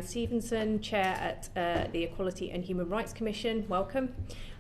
Stevenson, Chair at the Equality and Human Rights Commission, welcome,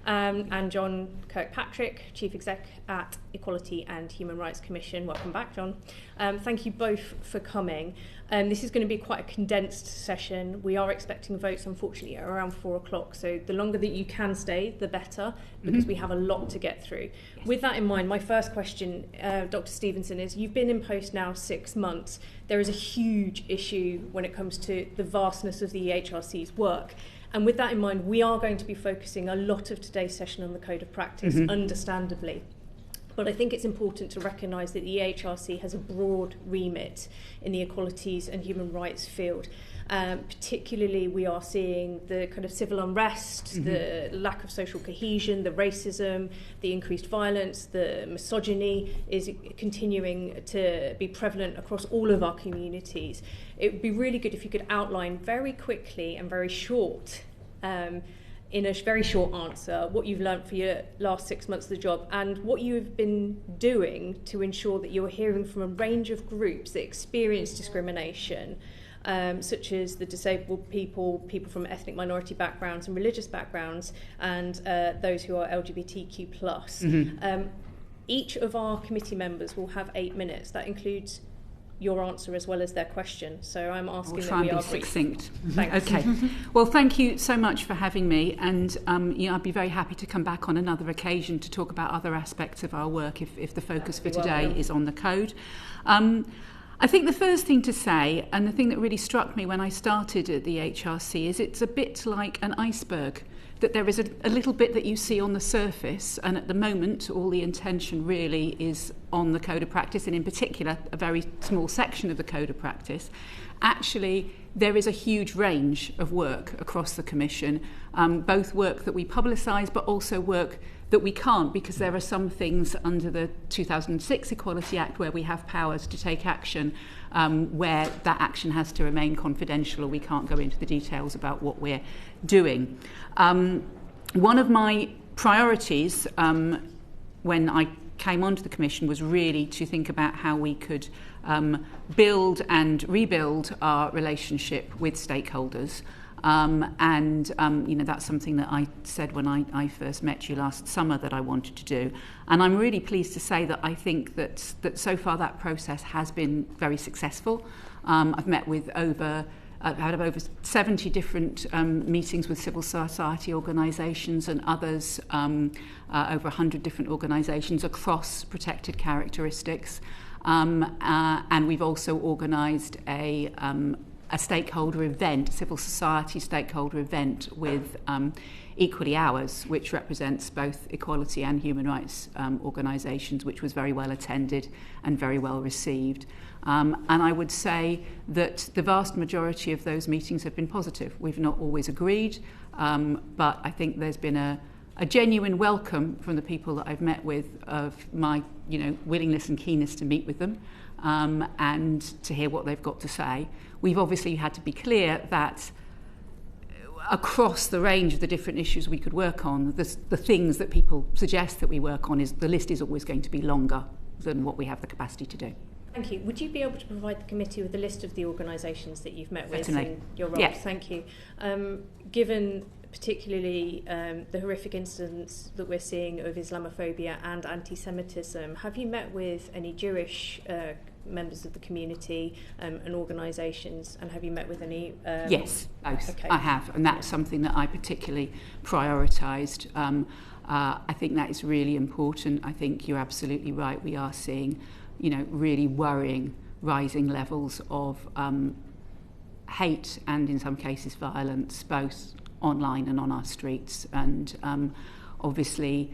and John Kirkpatrick, Chief Exec at Equality and Human Rights Commission, welcome back, John. Thank you both for coming. This is going to be quite a condensed session. We are expecting votes, unfortunately, at around 4 o'clock, so the longer that you can stay, the better, because we have a lot to get through. Yes. With that in mind, my first question, Dr. Stevenson, is you've been in post now 6 months. There is a huge issue when it comes to the vastness of the EHRC's work. And with that in mind, we are going to be focusing a lot of today's session on the Code of Practice, understandably. But I think it's important to recognise that the EHRC has a broad remit in the equalities and human rights field. Particularly, we are seeing the kind of civil unrest, the lack of social cohesion, the racism, the increased violence, the misogyny is continuing to be prevalent across all of our communities. It would be really good if you could outline very quickly and very short, in a very short answer, what you've learned for your last 6 months of the job and what you have been doing to ensure that you're hearing from a range of groups that experience discrimination, such as the disabled people, people from ethnic minority backgrounds and religious backgrounds, and those who are LGBTQ+. Each of our committee members will have 8 minutes. That includes your answer as well as their question. So I'm asking that we are succinct. Thanks. Okay. Well, thank you so much for having me, and I'd be very happy to come back on another occasion to talk about other aspects of our work if the focus for today is on the code. I think the first thing to say, and the thing that really struck me when I started at the EHRC, is it's a bit like an iceberg, that there is a little bit that you see on the surface, and at the moment all the intention really is on the Code of Practice, and in particular a very small section of the Code of Practice. Actually, there is a huge range of work across the Commission, both work that we publicise but also work that we can't, because there are some things under the 2006 Equality Act where we have powers to take action where that action has to remain confidential, or we can't go into the details about what we're doing. One of my priorities when I came onto the Commission was really to think about how we could build and rebuild our relationship with stakeholders. That's something that I said when I first met you last summer that I wanted to do. And I'm really pleased to say that I think that so far that process has been very successful. I've met with I've had over 70 different meetings with civil society organisations and others, over 100 different organisations across protected characteristics. And we've also organised a stakeholder event, civil society stakeholder event with Equally Ours, which represents both equality and human rights organisations, which was very well attended and very well received. And I would say that the vast majority of those meetings have been positive. We've not always agreed, but I think there's been a genuine welcome from the people that I've met with of my willingness and keenness to meet with them and to hear what they've got to say. We've obviously had to be clear that across the range of the different issues we could work on, the things that people suggest that we work on, the list is always going to be longer than what we have the capacity to do. Thank you. Would you be able to provide the committee with a list of the organisations that you've met with in your role? Yes. Thank you. Given particularly the horrific incidents that we're seeing of Islamophobia and anti-Semitism, have you met with any Jewish members of the community and organisations, and have you met with any? Yes, both. Okay. I have, and that's something that I particularly prioritised. I think that is really important. I think you're absolutely right. We are seeing, really worrying rising levels of hate and, in some cases, violence, both online and on our streets, and obviously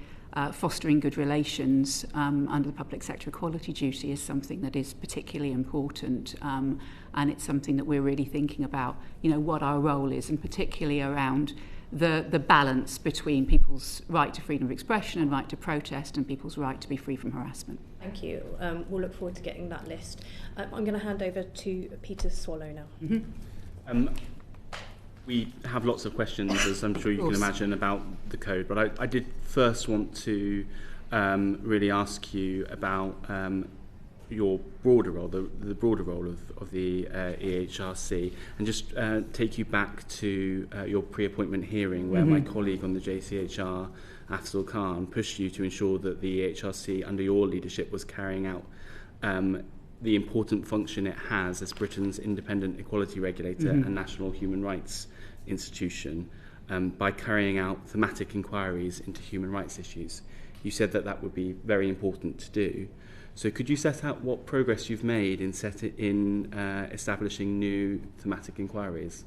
fostering good relations under the public sector equality duty is something that is particularly important, and it's something that we're really thinking about, what our role is, and particularly around the balance between people's right to freedom of expression and right to protest and people's right to be free from harassment. Thank you. We'll look forward to getting that list. I'm going to hand over to Peter Swallow now. We have lots of questions, as I'm sure you can imagine, about the code, but I did first want to really ask you about your broader role, the broader role of the EHRC, and just take you back to your pre-appointment hearing where my colleague on the JCHR, Afzal Khan, pushed you to ensure that the EHRC under your leadership was carrying out the important function it has as Britain's independent equality regulator and national human rights institution by carrying out thematic inquiries into human rights issues. You said that would be very important to do. So could you set out what progress you've made in establishing new thematic inquiries?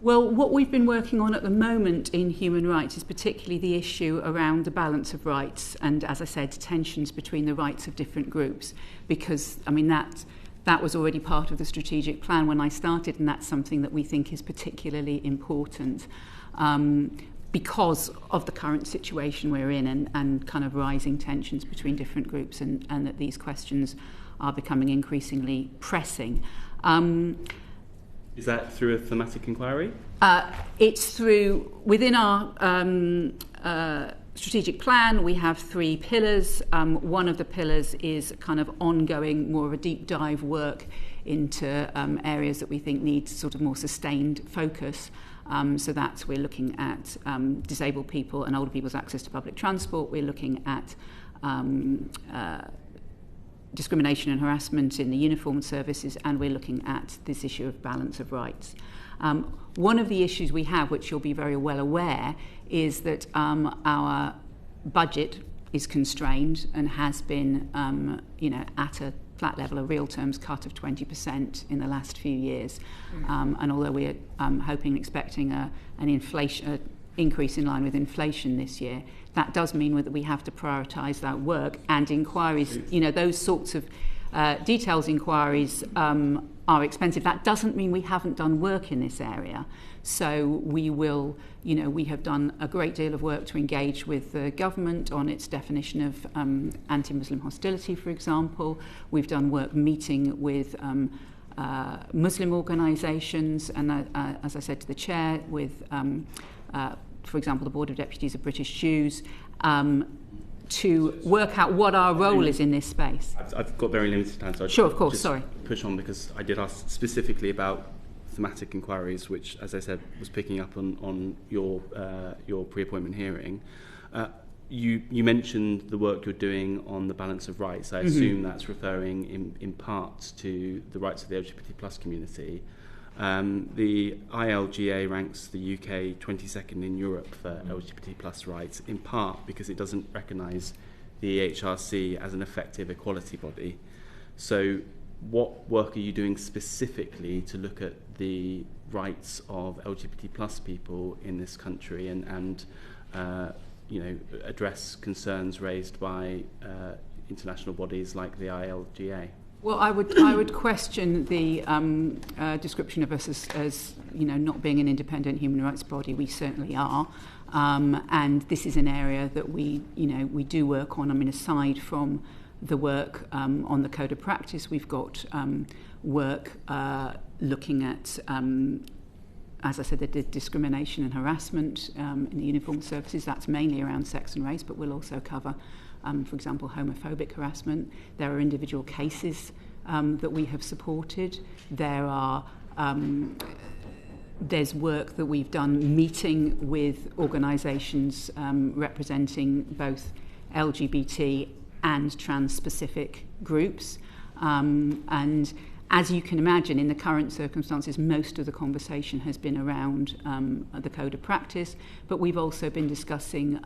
Well, what we've been working on at the moment in human rights is particularly the issue around the balance of rights and, as I said, tensions between the rights of different groups, because, I mean, that was already part of the strategic plan when I started, and that's something that we think is particularly important because of the current situation we're in and kind of rising tensions between different groups, and that these questions are becoming increasingly pressing. Is that through a thematic inquiry? It's through, within our strategic plan, we have 3 pillars. One of the pillars is kind of ongoing, more of a deep dive work into areas that we think need sort of more sustained focus. So that's, we're looking at disabled people and older people's access to public transport. We're looking at discrimination and harassment in the uniformed services, and we're looking at this issue of balance of rights. One of the issues we have, which you'll be very well aware, is that our budget is constrained and has been, at a flat level, a real terms cut of 20% in the last few years. And although we're hoping and expecting an inflation increase in line with inflation this year, that does mean that we have to prioritise that work, and inquiries, those sorts of details inquiries are expensive. That doesn't mean we haven't done work in this area. So we will, we have done a great deal of work to engage with the government on its definition of anti-Muslim hostility, for example. We've done work meeting with Muslim organisations, and as I said to the chair, with for example, the Board of Deputies of British Jews, to work out what our role is in this space. I've got very limited time, so sure, of course, sorry. Push on, because I did ask specifically about thematic inquiries, which, as I said, was picking up on your pre-appointment hearing. You mentioned the work you're doing on the balance of rights. I assume that's referring in part to the rights of the LGBT plus community. The ILGA ranks the UK 22nd in Europe for LGBT plus rights, in part because it doesn't recognise the EHRC as an effective equality body. So what work are you doing specifically to look at the rights of LGBT plus people in this country and address concerns raised by international bodies like the ILGA? Well, I would question the description of us as not being an independent human rights body. We certainly are, and this is an area that we do work on. I mean, aside from the work on the code of practice, we've got work looking at, as I said, the discrimination and harassment in the uniformed services. That's mainly around sex and race, but we'll also cover, for example, homophobic harassment. There are individual cases that we have supported. There's work that we've done meeting with organisations representing both LGBT and trans-specific groups. And as you can imagine, in the current circumstances, most of the conversation has been around the code of practice, but we've also been discussing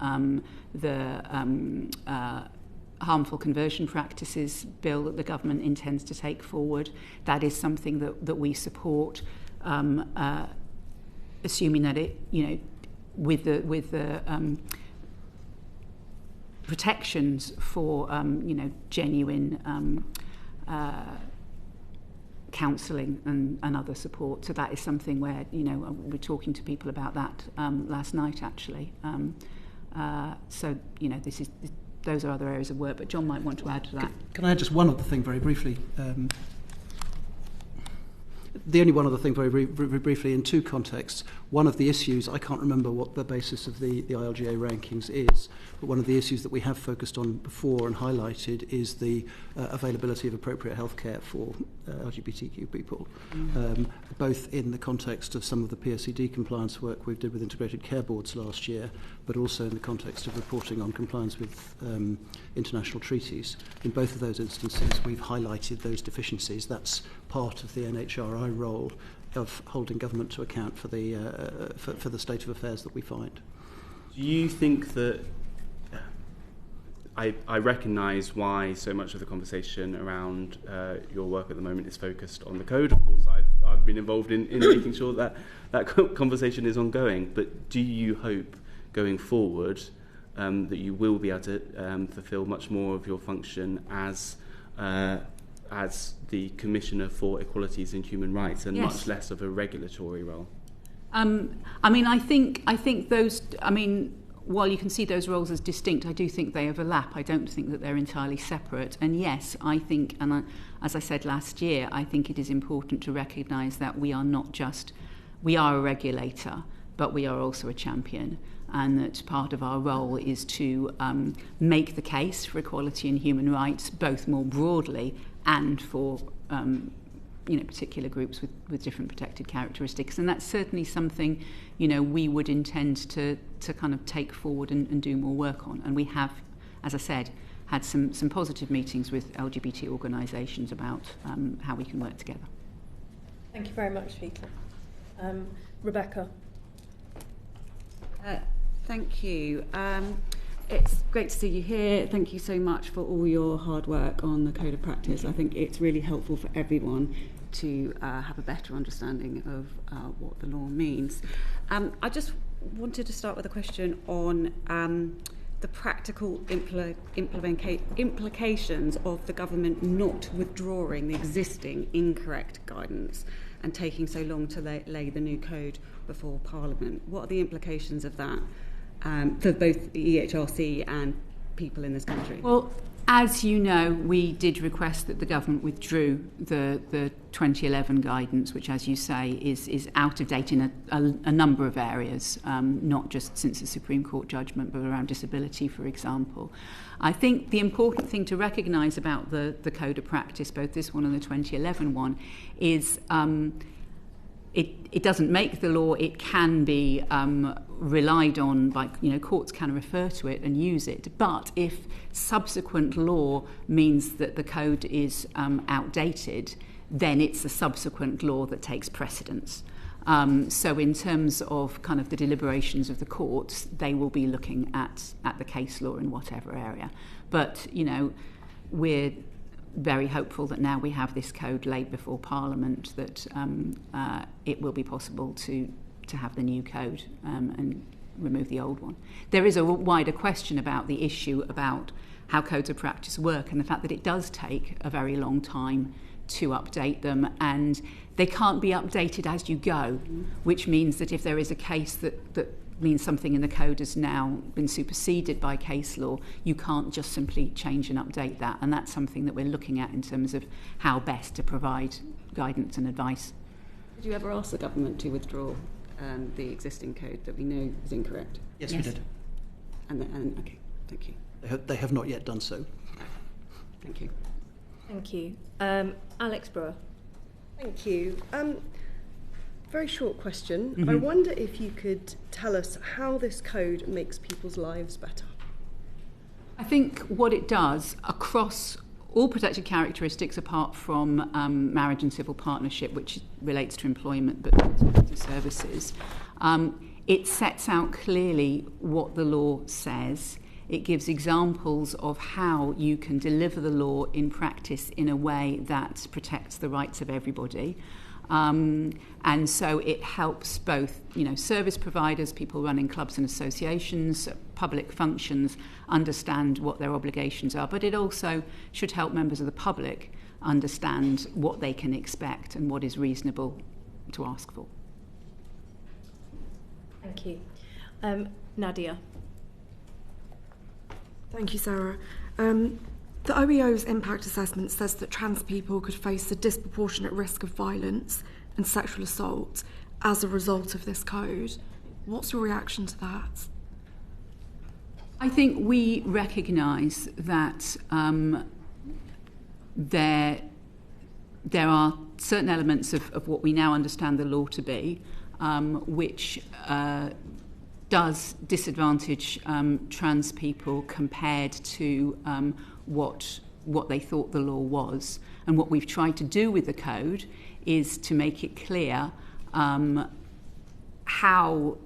the harmful conversion practices bill that the government intends to take forward. That is something that we support, assuming that it, with the protections for genuine counselling and other support. So that is something where we're talking to people about that last night actually. Those are other areas of work, but John might want to add to that. Can I add just one other thing very briefly? The only one other thing, very briefly, in two contexts. One of the issues, I can't remember what the basis of the ILGA rankings is, but one of the issues that we have focused on before and highlighted is the availability of appropriate healthcare for LGBTQ people, both in the context of some of the PSCD compliance work we did with integrated care boards last year, but also in the context of reporting on compliance with international treaties. In both of those instances, we've highlighted those deficiencies. That's part of the NHRI role of holding government to account for the state of affairs that we find. Do you think that I recognise why so much of the conversation around your work at the moment is focused on the code? Of course, I've been involved in making sure that conversation is ongoing. But do you hope going forward that you will be able to fulfil much more of your function as the Commissioner for Equalities and Human Rights, and much less of a regulatory role? I think those. While you can see those roles as distinct, I do think they overlap. I don't think that they're entirely separate. And yes, I think, as I said last year, I think it is important to recognise that we are a regulator, but we are also a champion. And that part of our role is to make the case for equality and human rights, both more broadly and for particular groups with different protected characteristics. And that's certainly something we would intend to kind of take forward and do more work on. And we have, as I said, had some positive meetings with LGBT organisations about how we can work together. Thank you very much, Vika. Rebecca. Thank you. It's great to see you here. Thank you so much for all your hard work on the Code of Practice. I think it's really helpful for everyone to have a better understanding of what the law means. I just wanted to start with a question on the practical implications of the government not withdrawing the existing incorrect guidance and taking so long to lay the new code before Parliament. What are the implications of that for both the EHRC and people in this country? Well, as you know, we did request that the government withdrew the 2011 guidance, which, as you say, is out of date in a number of areas, not just since the Supreme Court judgment, but around disability, for example. I think the important thing to recognise about the Code of Practice, both this one and the 2011 one, is it doesn't make the law. It can be relied on by, courts can refer to it and use it. But if subsequent law means that the code is outdated, then it's the subsequent law that takes precedence. So in terms of kind of the deliberations of the courts, they will be looking at the case law in whatever area. But, we're very hopeful that now we have this code laid before Parliament that it will be possible to have the new code and remove the old one. There is a wider question about the issue about how codes of practice work and the fact that it does take a very long time to update them, and they can't be updated as you go, which means that if there is a case that means something in the code has now been superseded by case law, you can't just simply change and update that. And that's something that we're looking at in terms of how best to provide guidance and advice. Did you ever ask the government to withdraw the existing code that we know is incorrect? Yes, we did. And okay, thank you. They have not yet done so. Thank you. Thank you. Alex Brewer. Thank you. Very short question. Mm-hmm. I wonder if you could tell us how this code makes people's lives better. I think what it does across all protected characteristics apart from marriage and civil partnership, which relates to employment but not to services, it sets out clearly what the law says. It gives examples of how you can deliver the law in practice in a way that protects the rights of everybody. And so it helps both, service providers, people running clubs and associations, public functions, understand what their obligations are. But it also should help members of the public understand what they can expect and what is reasonable to ask for. Thank you. Nadia. Thank you, Sarah. The OEO's impact assessment says that trans people could face a disproportionate risk of violence and sexual assault as a result of this code. What's your reaction to that? I think we recognise that there are certain elements of what we now understand the law to be, which does disadvantage trans people compared to what they thought the law was. And what we've tried to do with the code is to make it clear how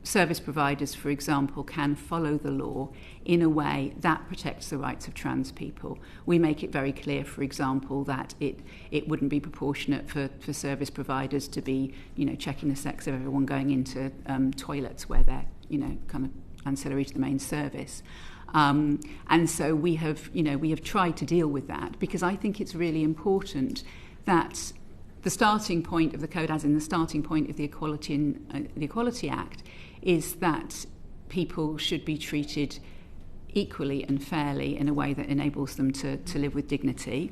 service providers, for example, can follow the law in a way that protects the rights of trans people. We make it very clear, for example, that it wouldn't be proportionate for service providers to be, checking the sex of everyone going into toilets where they're, kind of ancillary to the main service. And so we have tried to deal with that, because I think it's really important that the starting point of the code, as in the starting point of the Equality Act, is that people should be treated equally and fairly in a way that enables them to live with dignity.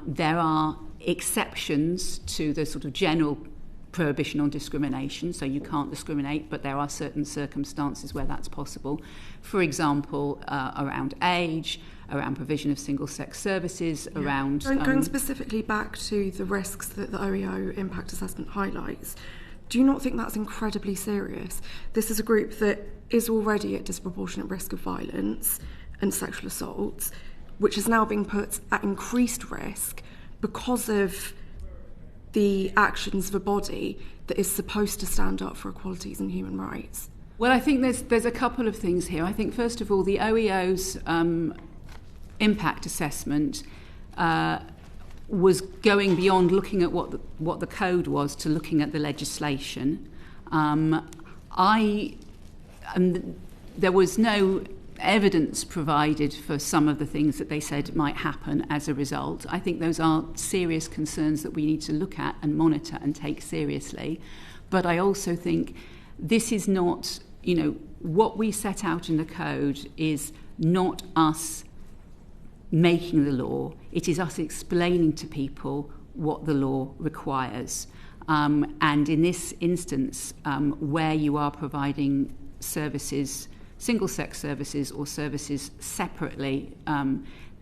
There are exceptions to the sort of general prohibition on discrimination, so you can't discriminate, but there are certain circumstances where that's possible. For example, around age, around provision of single-sex services, around... Going specifically back to the risks that the OEO impact assessment highlights, do you not think that's incredibly serious? This is a group that is already at disproportionate risk of violence and sexual assault, which is now being put at increased risk because of the actions of a body that is supposed to stand up for equalities and human rights. Well, I think there's a couple of things here. I think, first of all, the OEO's impact assessment was going beyond looking at what the code was to looking at the legislation. There was no evidence provided for some of the things that they said might happen as a result. I think those are serious concerns that we need to look at and monitor and take seriously. But I also think this is not, what we set out in the code is not us making the law. It is us explaining to people what the law requires. And in this instance, where you are providing services, single-sex services or services separately,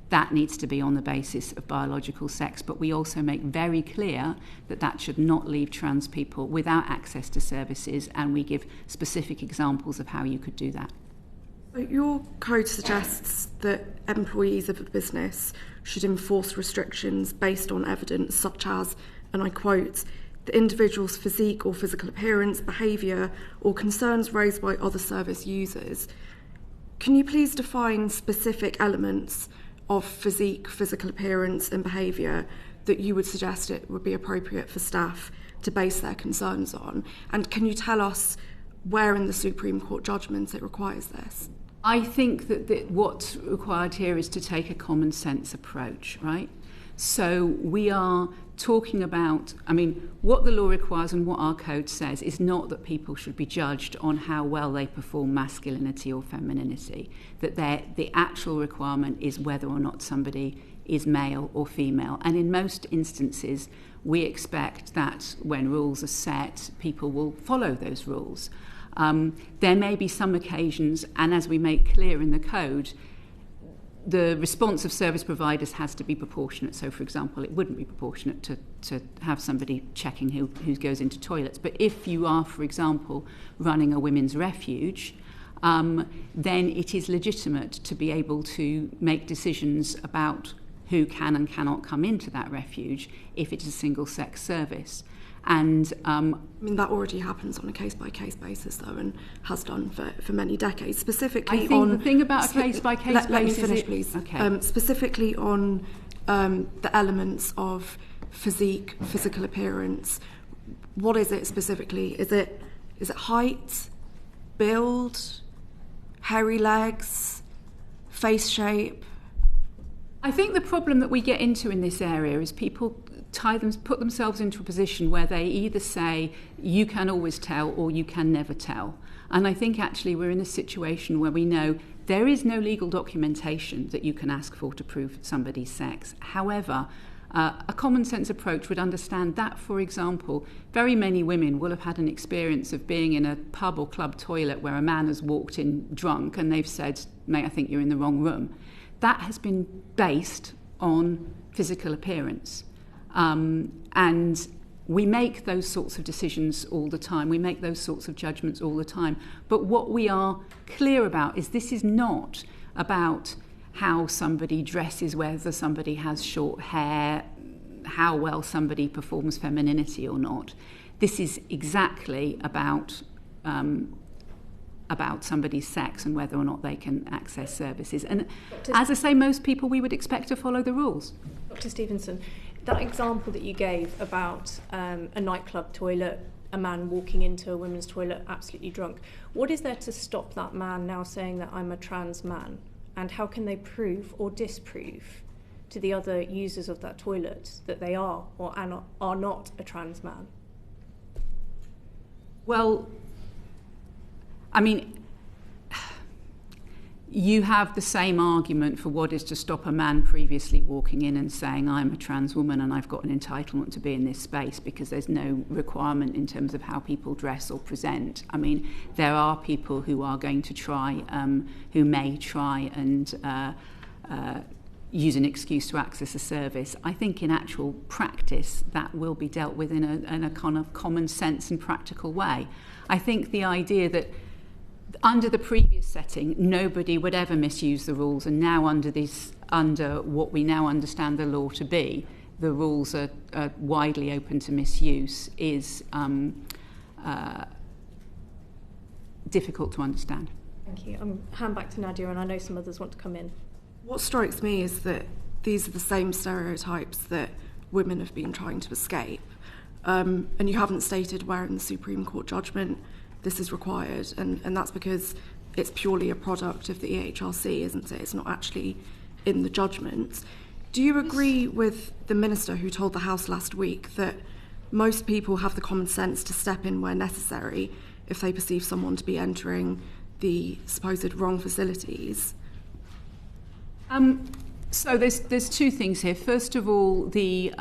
that needs to be on the basis of biological sex. But we also make very clear that that should not leave trans people without access to services, and we give specific examples of how you could do that. Your code suggests that employees of a business should enforce restrictions based on evidence such as, and I quote, the individual's physique or physical appearance, behaviour or concerns raised by other service users. Can you please define specific elements of physique, physical appearance and behaviour that you would suggest it would be appropriate for staff to base their concerns on? And can you tell us where in the Supreme Court judgment it requires this? I think that what's required here is to take a common sense approach, right? So we are talking about, what the law requires and what our code says is not that people should be judged on how well they perform masculinity or femininity, that the actual requirement is whether or not somebody is male or female. And in most instances, we expect that when rules are set, people will follow those rules. There may be some occasions, and as we make clear in the code, the response of service providers has to be proportionate. So, for example, it wouldn't be proportionate to have somebody checking who goes into toilets. But if you are, for example, running a women's refuge, then it is legitimate to be able to make decisions about who can and cannot come into that refuge if it is a single-sex service. And that already happens on a case-by-case basis, though, and has done for many decades. Specifically, I think the thing about a case-by-case basis... Let me finish, please. Okay. Specifically on the elements of physique, physical appearance, what is it specifically? Is it height, build, hairy legs, face shape? I think the problem that we get into in this area is people put themselves into a position where they either say you can always tell or you can never tell. And I think actually we're in a situation where we know there is no legal documentation that you can ask for to prove somebody's sex. However, A common sense approach would understand that, for example, very many women will have had an experience of being in a pub or club toilet where a man has walked in drunk and they've said, mate, I think you're in the wrong room. That has been based on physical appearance. And we make those sorts of decisions all the time. We make those sorts of judgments all the time. But what we are clear about is this is not about how somebody dresses, whether somebody has short hair, how well somebody performs femininity or not. This is exactly about somebody's sex and whether or not they can access services. And as I say, most people we would expect to follow the rules. Dr. Stevenson, that example that you gave about a nightclub toilet, a man walking into a women's toilet absolutely drunk, what is there to stop that man now saying that I'm a trans man? And how can they prove or disprove to the other users of that toilet that they are or are not a trans man? Well, I mean, you have the same argument for what is to stop a man previously walking in and saying, I'm a trans woman and I've got an entitlement to be in this space, because there's no requirement in terms of how people dress or present. I mean, there are people who are going to try, who may try and use an excuse to access a service. I think in actual practice that will be dealt with in a kind of common sense and practical way. I think the idea that under the previous setting, nobody would ever misuse the rules, and now under what we now understand the law to be, the rules are widely open to misuse, is difficult to understand. Thank you. I'm hand back to Nadia, and I know some others want to come in. What strikes me is that these are the same stereotypes that women have been trying to escape. And you haven't stated where in the Supreme Court judgment this is required, and that's because it's purely a product of the EHRC, isn't it? It's not actually in the judgments. Do you agree with the Minister who told the House last week that most people have the common sense to step in where necessary if they perceive someone to be entering the supposed wrong facilities? So there's two things here. First of all, the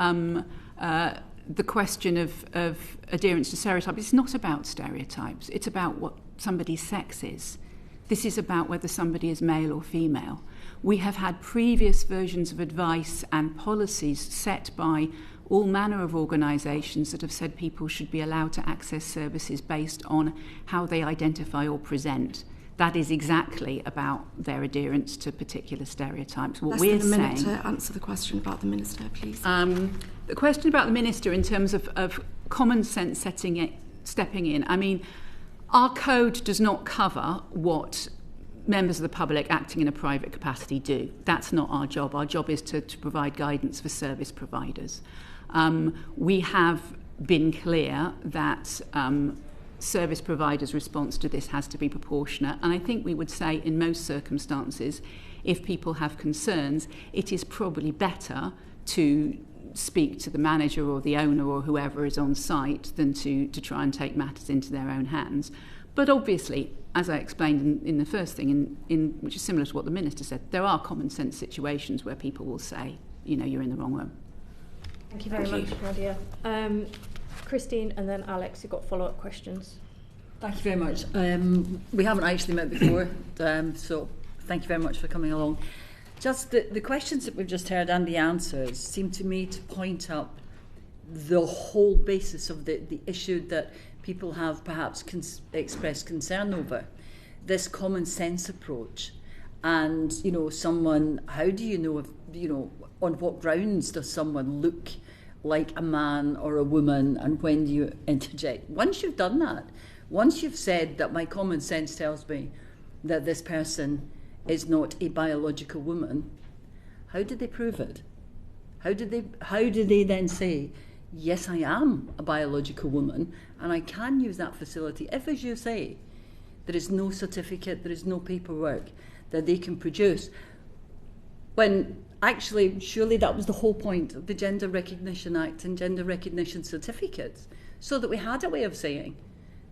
question of adherence to stereotypes. It's not about stereotypes. It's about what somebody's sex is. This is about whether somebody is male or female. We have had previous versions of advice and policies set by all manner of organisations that have said people should be allowed to access services based on how they identify or present. That is exactly about their adherence to particular stereotypes. What we're saying... Less than a minute to answer the question about the Minister, please. The question about the Minister in terms of common sense stepping in. I mean, our code does not cover what members of the public acting in a private capacity do. That's not our job. Our job is to provide guidance for service providers. We have been clear that service providers' response to this has to be proportionate, and I think we would say in most circumstances, if people have concerns, it is probably better to speak to the manager or the owner or whoever is on site than to try and take matters into their own hands. But obviously, as I explained in the first thing, which is similar to what the Minister said, there are common sense situations where people will say, you know, you're in the wrong room. Thank you very much, Nadia. Christine and then Alex, you've got follow-up questions. Thank you very much. We haven't actually met before, so thank you very much for coming along. Just the questions that we've just heard and the answers seem to me to point up the whole basis of the issue that people have perhaps expressed concern over, this common sense approach. And, you know, how do you know if, you know, on what grounds does someone look like a man or a woman, and when do you interject? Once you've done that, once you've said that my common sense tells me that this person is not a biological woman, how did they prove it? How did they then say, yes, I am a biological woman and I can use that facility if, as you say, there is no certificate, there is no paperwork that they can produce, when actually surely that was the whole point of the Gender Recognition Act and gender recognition certificates, so that we had a way of saying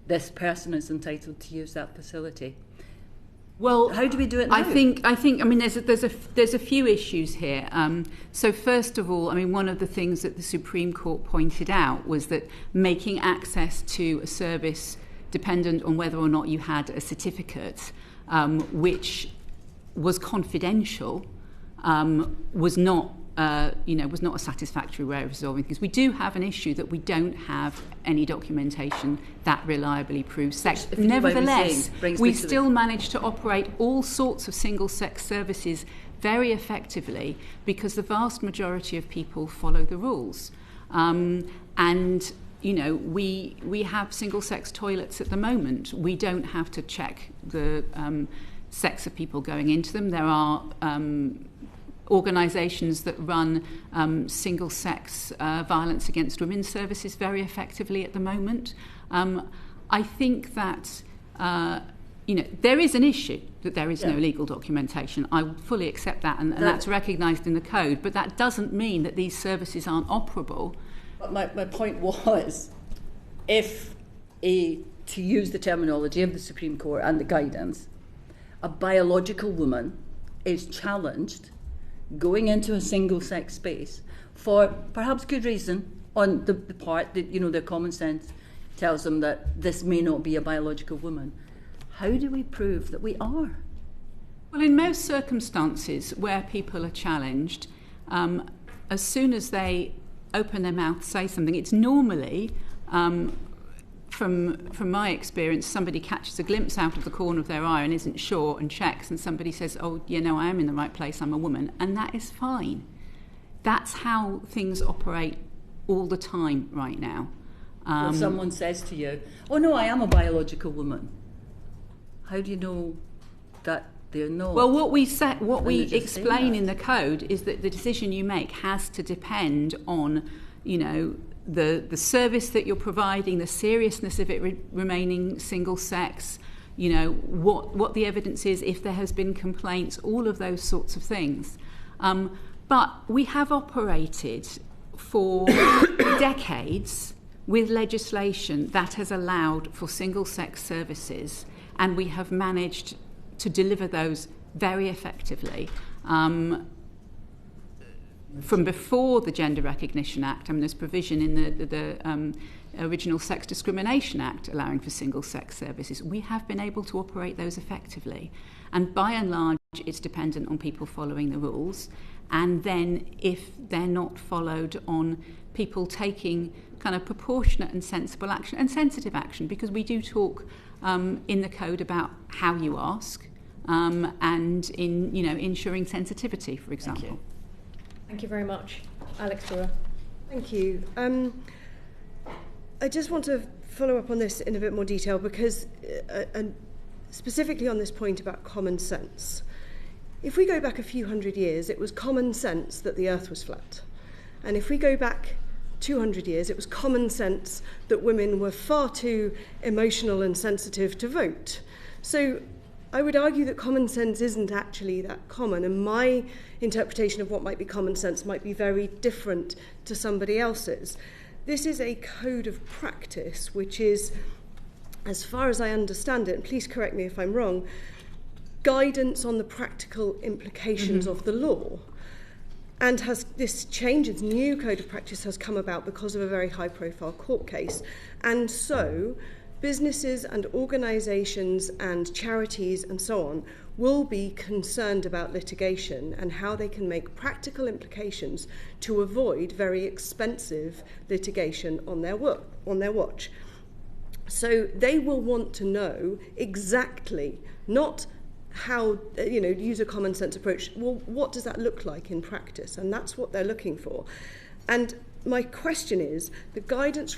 this person is entitled to use that facility. Well, how do we do it now? I think. I mean, there's a few issues here. So first of all, I mean, one of the things that the Supreme Court pointed out was that making access to a service dependent on whether or not you had a certificate, which was confidential, was not a satisfactory way of resolving things. We do have an issue that we don't have any documentation that reliably proves sex. Nevertheless, we still manage to operate all sorts of single-sex services very effectively because the vast majority of people follow the rules. And we have single-sex toilets at the moment. We don't have to check the sex of people going into them. There are organisations that run single-sex violence against women services very effectively at the moment. I think that there is an issue that there is no legal documentation. I fully accept that, and that's recognised in the code. But that doesn't mean that these services aren't operable. But my point was, if to use the terminology of the Supreme Court and the guidance, a biological woman is challenged going into a single-sex space for perhaps good reason on the part that, their common sense tells them that this may not be a biological woman. How do we prove that we are? Well, in most circumstances where people are challenged, as soon as they open their mouth, say something, it's normally, from my experience, somebody catches a glimpse out of the corner of their eye and isn't sure and checks, and somebody says, I am in the right place, I'm a woman, and that is fine. That's how things operate all the time right now. When someone says to you, oh no, I am a biological woman, how do you know that they're not? Well, what we explain in the code is that the decision you make has to depend on, the service that you're providing, the seriousness of it remaining single sex, what the evidence is, if there has been complaints, all of those sorts of things. But we have operated for decades with legislation that has allowed for single sex services, and we have managed to deliver those very effectively. From before the Gender Recognition Act, there's provision in the original Sex Discrimination Act allowing for single-sex services. We have been able to operate those effectively. And by and large, it's dependent on people following the rules. And then if they're not followed, on people taking kind of proportionate and sensible action and sensitive action, because we do talk in the code about how you ask and in ensuring sensitivity, for example. Thank you very much. Alex Brewer. Thank you. I just want to follow up on this in a bit more detail because, and specifically on this point about common sense. If we go back a few hundred years, it was common sense that the earth was flat. And if we go back 200 years, it was common sense that women were far too emotional and sensitive to vote. So I would argue that common sense isn't actually that common, and my interpretation of what might be common sense might be very different to somebody else's. This is a code of practice, which is, as far as I understand it, and please correct me if I'm wrong, guidance on the practical implications of the law. And this new code of practice has come about because of a very high-profile court case. And so businesses and organisations and charities and so on will be concerned about litigation and how they can make practical implications to avoid very expensive litigation on their watch. So they will want to know exactly, not how, use a common sense approach. Well, what does that look like in practice? And that's what they're looking for. And my question is, the guidance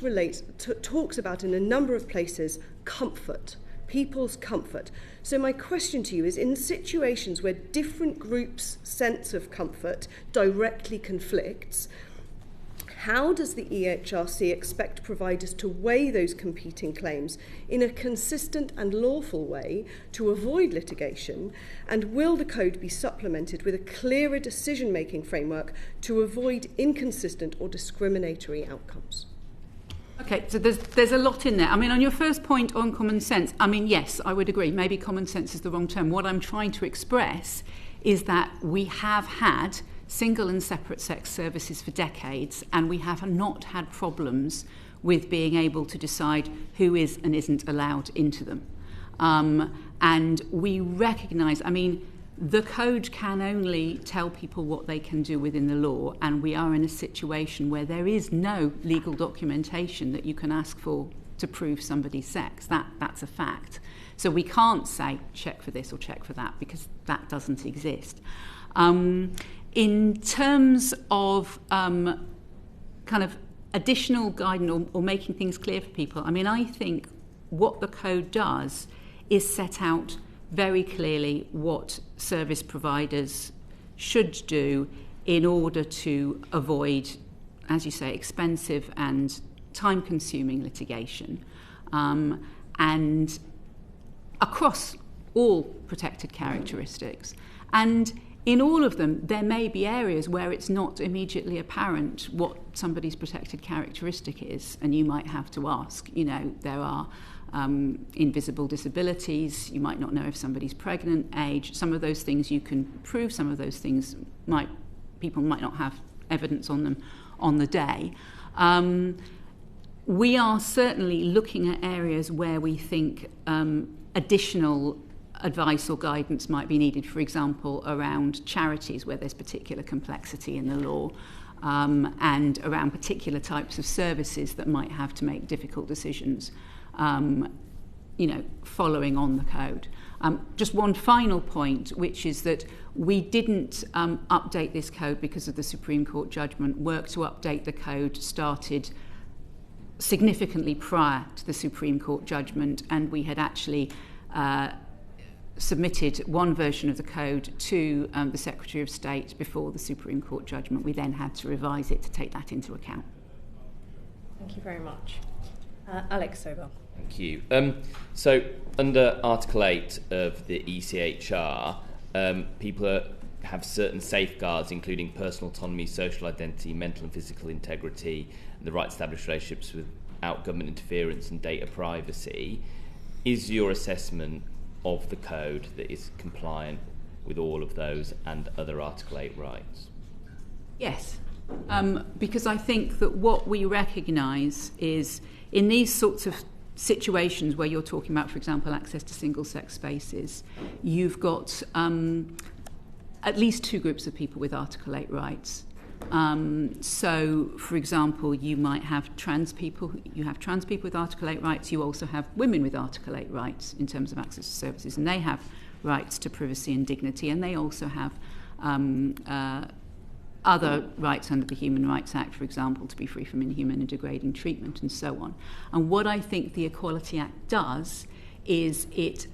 talks about in a number of places comfort, people's comfort. So my question to you is, in situations where different groups' sense of comfort directly conflicts, how does the EHRC expect providers to weigh those competing claims in a consistent and lawful way to avoid litigation? And will the code be supplemented with a clearer decision-making framework to avoid inconsistent or discriminatory outcomes? Okay, so there's a lot in there. I mean, on your first point on common sense, I mean, yes, I would agree. Maybe common sense is the wrong term. What I'm trying to express is that we have had single and separate sex services for decades, and we have not had problems with being able to decide who is and isn't allowed into them. And we recognise, I mean, the code can only tell people what they can do within the law, and we are in a situation where there is no legal documentation that you can ask for to prove somebody's sex. That's a fact. So we can't say check for this or check for that, because that doesn't exist. In terms of kind of additional guidance or making things clear for people, I mean, I think what the code does is set out very clearly what service providers should do in order to avoid, as you say, expensive and time-consuming litigation, and across all protected characteristics. And in all of them, there may be areas where it's not immediately apparent what somebody's protected characteristic is, and you might have to ask. You know, there are invisible disabilities, you might not know if somebody's pregnant, age, some of those things you can prove, some of those things people might not have evidence on them on the day. We are certainly looking at areas where we think additional advice or guidance might be needed, for example, around charities where there's particular complexity in the law, and around particular types of services that might have to make difficult decisions, following on the code. Just one final point, which is that we didn't update this code because of the Supreme Court judgment. Work to update the code started significantly prior to the Supreme Court judgment, and we had actually submitted one version of the code to the Secretary of State before the Supreme Court judgment. We then had to revise it to take that into account. Thank you very much. Alex Sobel. Thank you. So under Article 8 of the ECHR, people have certain safeguards, including personal autonomy, social identity, mental and physical integrity, and the right to establish relationships without government interference and data privacy. Is your assessment of the code that is compliant with all of those and other Article 8 rights? Yes, because I think that what we recognise is in these sorts of situations where you're talking about, for example, access to single-sex spaces, you've got at least two groups of people with Article 8 rights. So, for example, you might have trans people with Article 8 rights. You also have women with Article 8 rights in terms of access to services, and they have rights to privacy and dignity, and they also have other rights under the Human Rights Act, for example, to be free from inhuman and degrading treatment and so on. And what I think the Equality Act does is it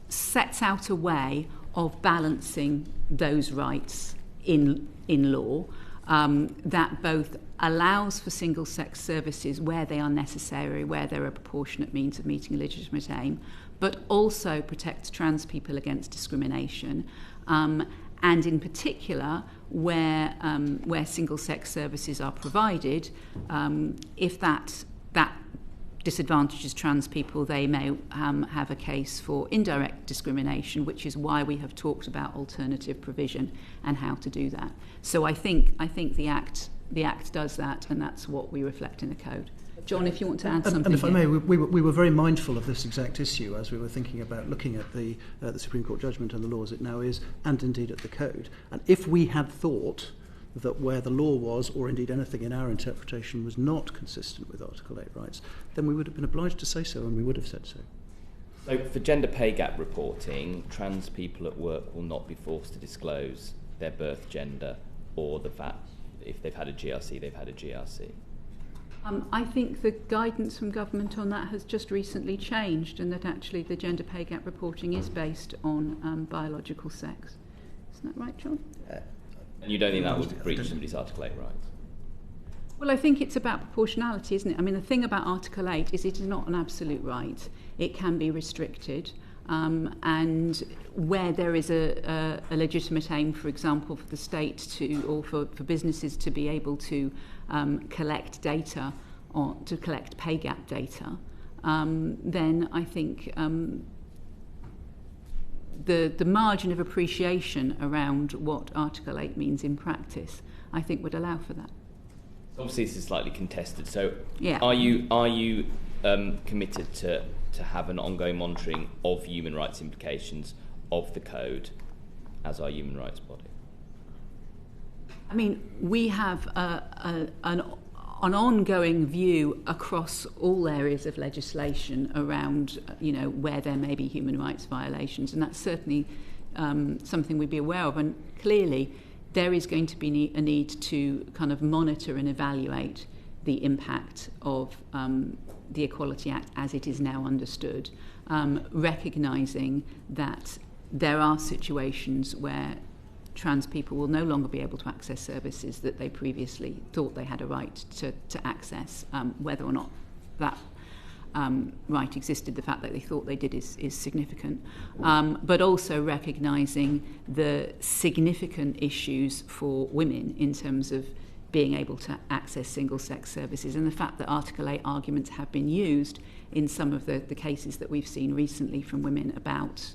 sets out a way of balancing those rights in law, that both allows for single-sex services where they are necessary, where they're a proportionate means of meeting a legitimate aim, but also protects trans people against discrimination, and in particular where single-sex services are provided, if that disadvantages trans people, they may have a case for indirect discrimination, which is why we have talked about alternative provision and how to do that. So I think the Act does that, and that's what we reflect in the code. John, if you want to add something. And if I may, we were very mindful of this exact issue as we were thinking about looking at the Supreme Court judgment and the law as it now is, and indeed at the code. And if we had thought that where the law was, or indeed anything in our interpretation, was not consistent with Article 8 rights, then we would have been obliged to say so, and we would have said so. So for gender pay gap reporting, trans people at work will not be forced to disclose their birth gender or the fact if they've had a GRC, they've had a GRC. I think the guidance from government on that has just recently changed, and that actually the gender pay gap reporting is based on biological sex. Isn't that right, John? And you don't think that would breach somebody's Article 8 rights? Well, I think it's about proportionality, isn't it? I mean, the thing about Article 8 is it is not an absolute right. It can be restricted. And where there is a legitimate aim, for example, for the state to, or for businesses to be able to collect data to collect pay gap data, then I think the margin of appreciation around what Article 8 means in practice, I think, would allow for that. Obviously, this is slightly contested. So, yeah. Are you committed to have an ongoing monitoring of human rights implications of the code as our human rights body? I mean, we have an ongoing view across all areas of legislation around, where there may be human rights violations, and that's certainly something we'd be aware of. And clearly, there is going to be a need to kind of monitor and evaluate the impact of the Equality Act as it is now understood, recognising that there are situations where trans people will no longer be able to access services that they previously thought they had a right to access, whether or not that right existed. The fact that they thought they did is significant, but also recognising the significant issues for women in terms of being able to access single-sex services, and the fact that Article 8 arguments have been used in some of the cases that we've seen recently from women about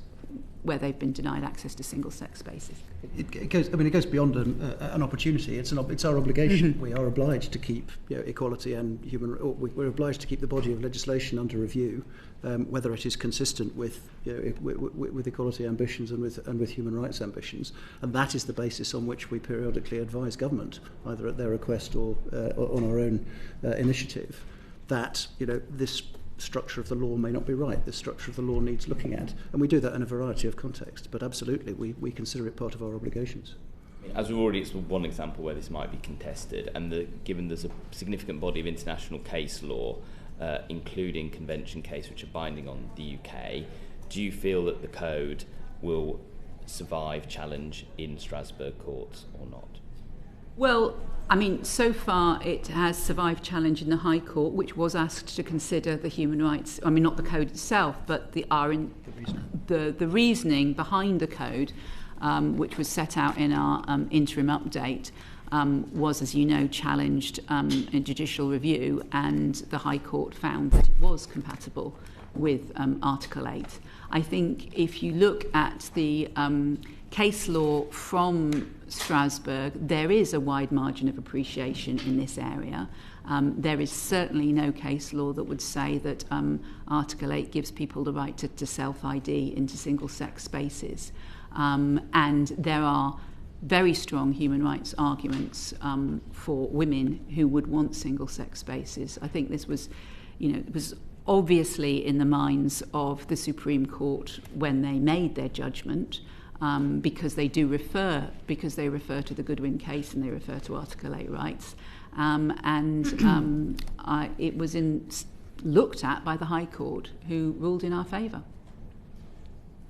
where they've been denied access to single-sex spaces. It goes beyond an opportunity. It's our obligation. Mm-hmm. We are obliged to keep equality and we're obliged to keep the body of legislation under review, whether it is consistent with equality ambitions and with human rights ambitions. And that is the basis on which we periodically advise government, either at their request or on our own initiative, that this structure of the law may not be right. The structure of the law needs looking at, and we do that in a variety of contexts, but absolutely we consider it part of our obligations. As we've already, it's one example where this might be contested, and given there's a significant body of international case law, including convention case, which are binding on the UK, do you feel that the code will survive challenge in Strasbourg courts or not? Well, I mean, so far it has survived challenge in the High Court, which was asked to consider the human rights, I mean, not the code itself, but the reasoning behind the code, which was set out in our interim update, was, as you know, challenged in judicial review, and the High Court found that it was compatible with Article 8. I think if you look at the case law from Strasbourg, there is a wide margin of appreciation in this area. There is certainly no case law that would say that Article 8 gives people the right to self-ID into single-sex spaces. And there are very strong human rights arguments for women who would want single-sex spaces. I think this was, it was obviously in the minds of the Supreme Court when they made their judgment, because they refer to the Goodwin case and they refer to Article 8 rights, it was looked at by the High Court, who ruled in our favour.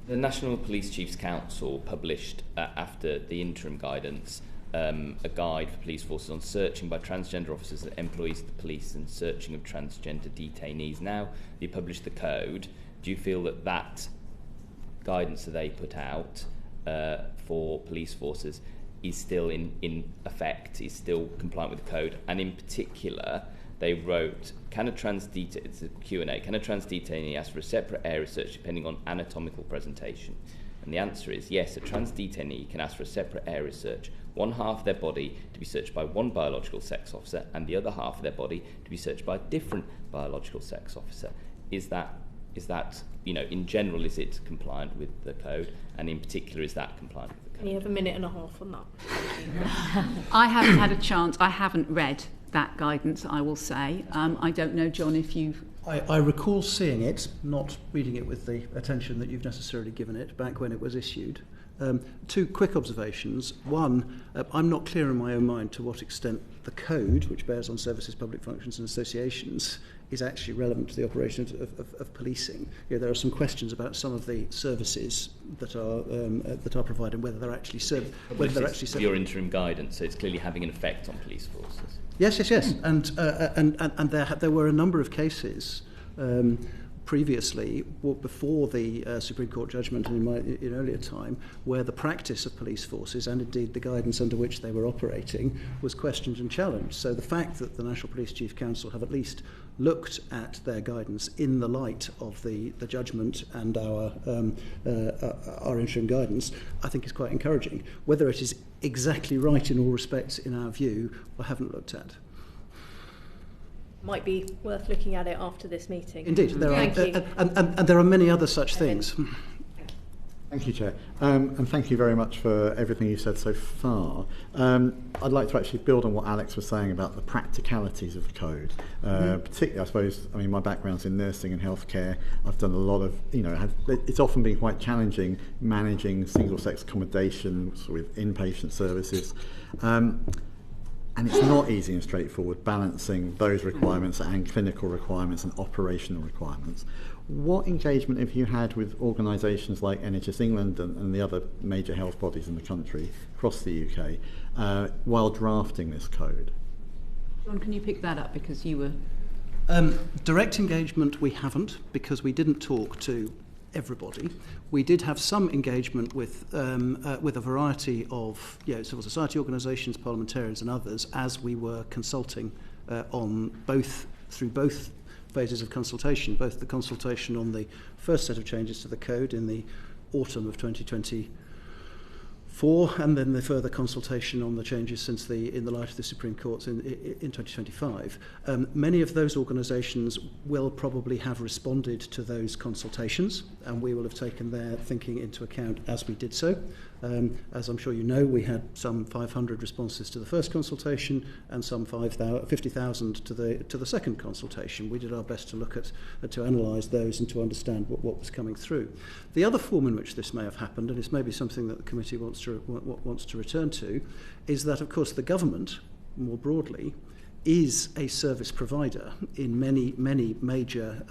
The National Police Chiefs Council published, after the interim guidance, a guide for police forces on searching by transgender officers and employees of the police and searching of transgender detainees. Now they published the code. Do you feel that guidance that they put out for police forces is still in effect, is still compliant with the code? And in particular, they wrote, it's a Q&A, can a trans detainee ask for a separate area search depending on anatomical presentation? And the answer is yes, a trans detainee can ask for a separate area search, one half of their body to be searched by one biological sex officer and the other half of their body to be searched by a different biological sex officer. Is that in general, is it compliant with the code? And in particular, is that compliant with the code? Can you have a minute and a half on that? I haven't had a chance. I haven't read that guidance, I will say. I don't know, John, if you've... I recall seeing it, not reading it with the attention that you've necessarily given it back when it was issued. Two quick observations. One, I'm not clear in my own mind to what extent the code, which bears on services, public functions and associations, is actually relevant to the operation of policing. There are some questions about some of the services that are provided, whether they're actually served. Your interim guidance, so it's clearly having an effect on police forces. Yes, and there were a number of cases previously, before the Supreme Court judgment and in earlier time, where the practice of police forces and indeed the guidance under which they were operating was questioned and challenged. So the fact that the National Police Chief Council have at least looked at their guidance in the light of the judgment and our interim guidance, I think is quite encouraging. Whether it is exactly right in all respects in our view, I haven't looked at. Might be worth looking at it after this meeting. Indeed, there are, Thank you. and there are many other such things. Thank you, Chair. And thank you very much for everything you've said so far. I'd like to actually build on what Alex was saying about the practicalities of the code. Particularly, I suppose, I mean, my background's in nursing and healthcare. I've done a lot of, it's often been quite challenging managing single-sex accommodation with inpatient services. And it's not easy and straightforward balancing those requirements and clinical requirements and operational requirements. What engagement have you had with organisations like NHS England and the other major health bodies in the country across the UK while drafting this code? John, can you pick that up because you were... Direct engagement we haven't, because we didn't talk to everybody. We did have some engagement with a variety of civil society organisations, parliamentarians and others as we were consulting through both phases of consultation, both the consultation on the first set of changes to the code in the autumn of 2024 and then the further consultation on the changes in the light of the Supreme Court's in 2025. Many of those organisations will probably have responded to those consultations, and we will have taken their thinking into account as we did so. As I'm sure you know, we had some 500 responses to the first consultation and some 50,000 to the second consultation. We did our best to look at to analyse those and to understand what was coming through. The other form in which this may have happened, and it's maybe something that the committee wants to return to, is that of course the government more broadly is a service provider in many major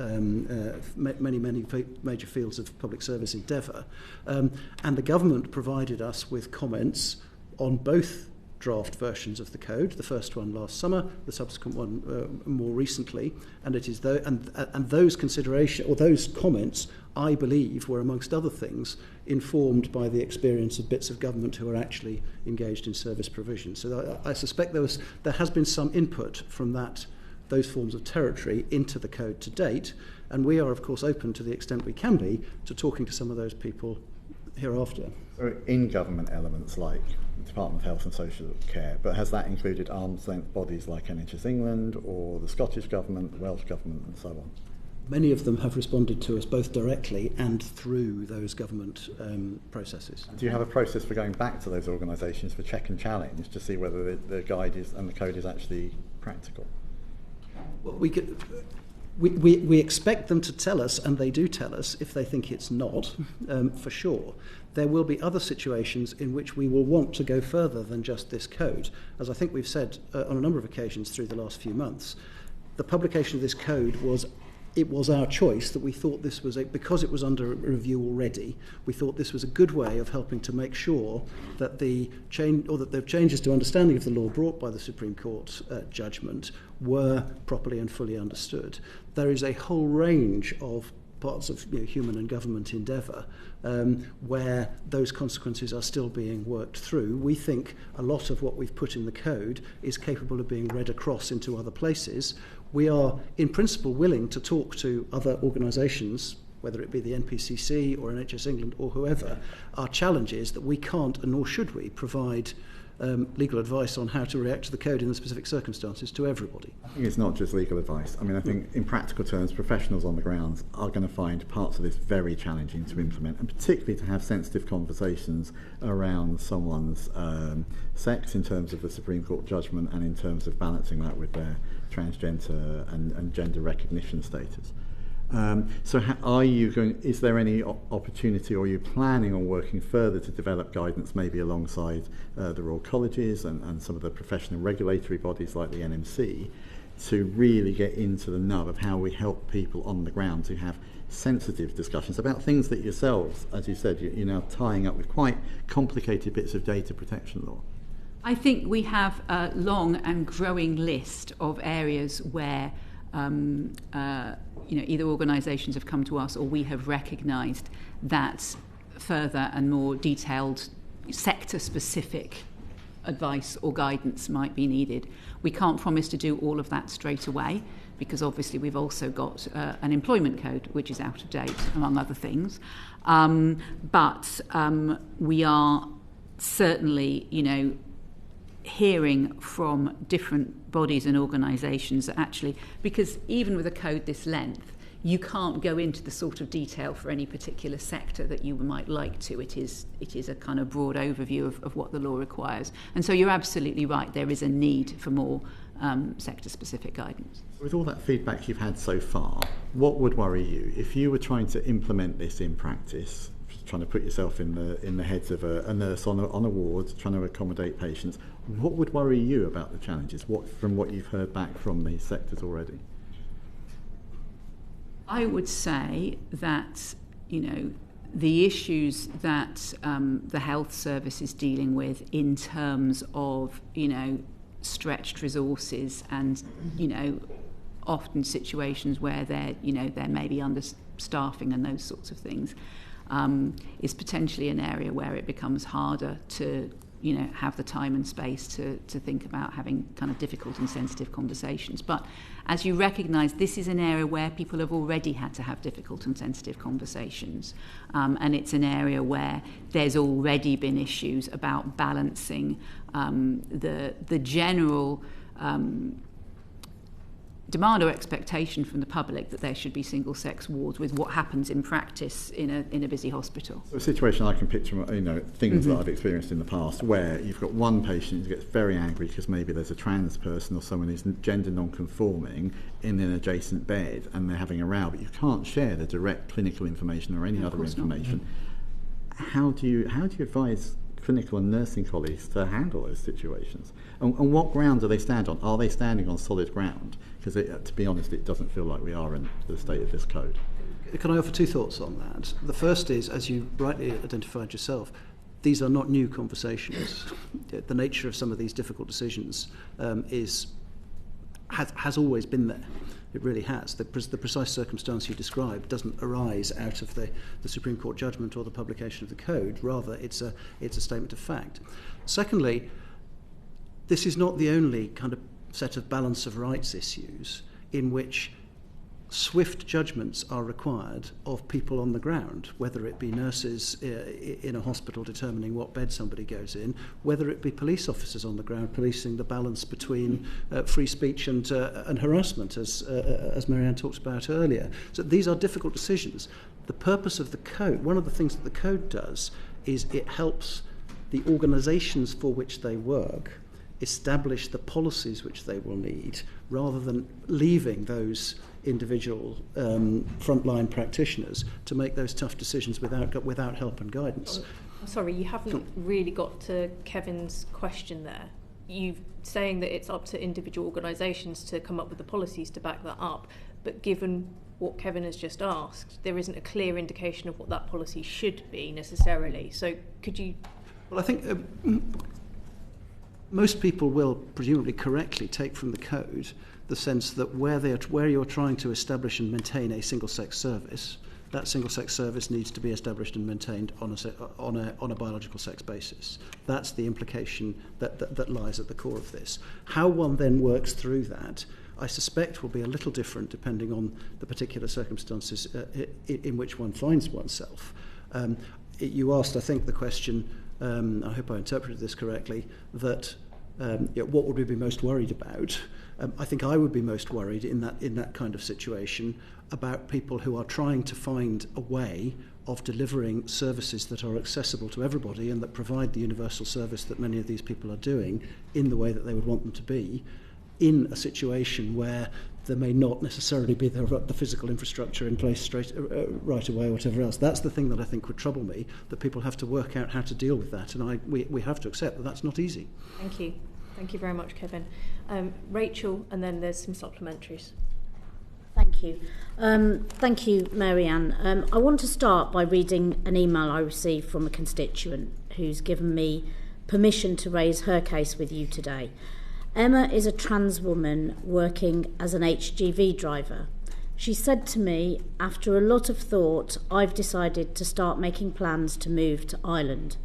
fields of public service endeavour, and the government provided us with comments on both draft versions of the code. The first one last summer, the subsequent one more recently, and it is those consideration or those comments, I believe, were amongst other things informed by the experience of bits of government who are actually engaged in service provision. So I suspect there has been some input from those forms of territory into the code to date, and we are of course open to the extent we can be to talking to some of those people hereafter. So in government elements like the Department of Health and Social Care, but has that included arm's length bodies like NHS England or the Scottish Government, the Welsh Government and so on? Many of them have responded to us both directly and through those government processes. Do you have a process for going back to those organisations for check and challenge to see whether the guide and the code is actually practical? Well, we expect them to tell us, and they do tell us, if they think it's not, for sure. There will be other situations in which we will want to go further than just this code. As I think we've said on a number of occasions through the last few months, the publication of this code was our choice, that we thought this was because it was under review already, we thought this was a good way of helping to make sure that the changes to understanding of the law brought by the Supreme Court judgment were properly and fully understood. There is a whole range of parts of human and government endeavour where those consequences are still being worked through. We think a lot of what we've put in the code is capable of being read across into other places. We are, in principle, willing to talk to other organisations, whether it be the NPCC or NHS England or whoever. Our challenge is that we can't, and nor should we, provide legal advice on how to react to the code in the specific circumstances to everybody. I think it's not just legal advice. I mean, I think in practical terms, professionals on the ground are going to find parts of this very challenging to implement, and particularly to have sensitive conversations around someone's sex in terms of the Supreme Court judgment and in terms of balancing that with their transgender and gender recognition status. Is there any opportunity, or are you planning on working further to develop guidance maybe alongside the Royal Colleges and some of the professional regulatory bodies like the NMC to really get into the nub of how we help people on the ground to have sensitive discussions about things that yourselves, as you said, you're now tying up with quite complicated bits of data protection law? I think we have a long and growing list of areas where either organisations have come to us or we have recognised that further and more detailed sector-specific advice or guidance might be needed. We can't promise to do all of that straight away, because obviously we've also got an employment code which is out of date, among other things. But we are certainly, hearing from different bodies and organisations that actually, because even with a code this length, you can't go into the sort of detail for any particular sector that you might like to. It is a kind of broad overview of what the law requires. And so you're absolutely right, there is a need for more sector-specific guidance. With all that feedback you've had so far, what would worry you if you were trying to implement this in practice, trying to put yourself in the heads of a nurse on a ward, trying to accommodate patients? What would worry you about the challenges, from what you've heard back from these sectors already? I would say that, the issues that the health service is dealing with in terms of, stretched resources and, often situations where there may be understaffing and those sorts of things, is potentially an area where it becomes harder to have the time and space to think about having kind of difficult and sensitive conversations. But as you recognise, this is an area where people have already had to have difficult and sensitive conversations. And it's an area where there's already been issues about balancing the general demand or expectation from the public that there should be single-sex wards with what happens in practice in a busy hospital. So a situation I can picture, things that I've experienced in the past, where you've got one patient who gets very angry because maybe there's a trans person or someone who's gender non-conforming in an adjacent bed and they're having a row, but you can't share the direct clinical information or any other information. How do you advise clinical and nursing colleagues to handle those situations? And what ground do they stand on? Are they standing on solid ground? Because to be honest, it doesn't feel like we are in the state of this code. Can I offer two thoughts on that? The first is, as you rightly identified yourself, these are not new conversations. The nature of some of these difficult decisions has always been there. It really has. The precise circumstance you described doesn't arise out of the Supreme Court judgment or the publication of the code. Rather, it's a statement of fact. Secondly, this is not the only kind of set of balance of rights issues in which swift judgments are required of people on the ground, whether it be nurses in a hospital determining what bed somebody goes in, whether it be police officers on the ground policing the balance between free speech and harassment, as Marianne talked about earlier. So these are difficult decisions. The purpose of the code, one of the things that the code does, is it helps the organisations for which they work establish the policies which they will need, rather than leaving those individual frontline practitioners to make those tough decisions without help and guidance. Sorry, you haven't really got to Kevin's question there. You're saying that it's up to individual organisations to come up with the policies to back that up, but given what Kevin has just asked, there isn't a clear indication of what that policy should be necessarily. So could you... Well, I think most people will presumably correctly take from the code the sense that where you're trying to establish and maintain a single-sex service, that single-sex service needs to be established and maintained on a biological sex basis. That's the implication that lies at the core of this. How one then works through that, I suspect, will be a little different depending on the particular circumstances in which one finds oneself. You asked, I think, the question, I hope I interpreted this correctly, that what would we be most worried about? I think I would be most worried in that kind of situation about people who are trying to find a way of delivering services that are accessible to everybody and that provide the universal service that many of these people are doing in the way that they would want them to be, in a situation where there may not necessarily be the physical infrastructure in place right away or whatever else. That's the thing that I think would trouble me, that people have to work out how to deal with that, and we have to accept that that's not easy. Thank you. Thank you very much, Kevin. Rachel, and then there's some supplementaries. Thank you. Thank you, Marianne. I want to start by reading an email I received from a constituent who's given me permission to raise her case with you today. Emma is a trans woman working as an HGV driver. She said to me, after a lot of thought, I've decided to start making plans to move to Ireland.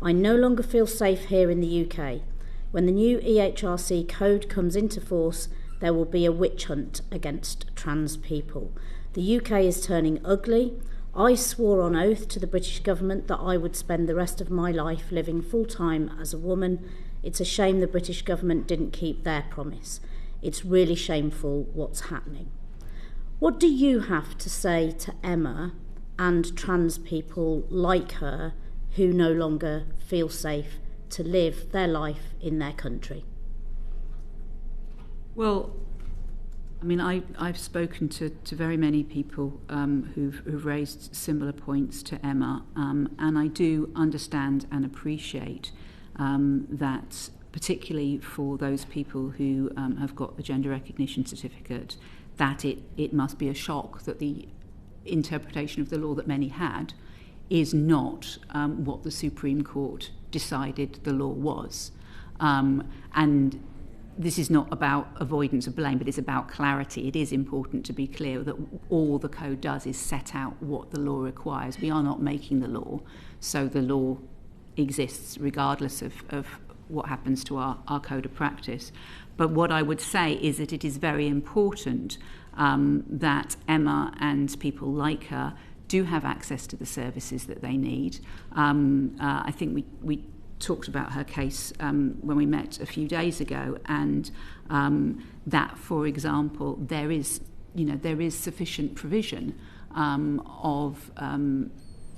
I no longer feel safe here in the UK. When the new EHRC code comes into force, there will be a witch hunt against trans people. The UK is turning ugly. I swore on oath to the British government that I would spend the rest of my life living full-time as a woman. It's a shame the British government didn't keep their promise. It's really shameful what's happening. What do you have to say to Emma and trans people like her who no longer feel safe to live their life in their country? Well, I mean, I've spoken to very many people who've raised similar points to Emma, and I do understand and appreciate that, particularly for those people who have got the gender recognition certificate, that it must be a shock that the interpretation of the law that many had is not what the Supreme Court decided the law was. And this is not about avoidance of blame, but it's about clarity. It is important to be clear that all the code does is set out what the law requires. We are not making the law, so the law exists regardless of what happens to our code of practice. But what I would say is that it is very important that Emma and people like her do have access to the services that they need. I think we talked about her case when we met a few days ago, and that, for example, there is sufficient provision of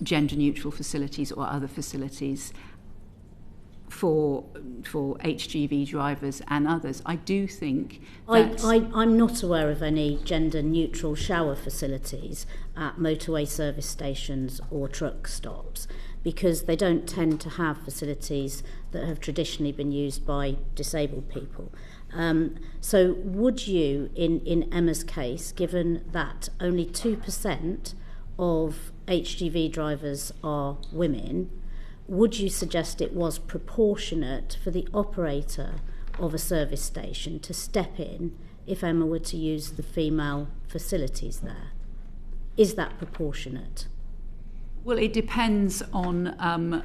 gender-neutral facilities or other facilities for HGV drivers and others. I do think that I'm not aware of any gender-neutral shower facilities at motorway service stations or truck stops, because they don't tend to have facilities that have traditionally been used by disabled people. So would you, in Emma's case, given that only 2% of HGV drivers are women, would you suggest it was proportionate for the operator of a service station to step in if Emma were to use the female facilities there? Is that proportionate? Well, it depends on...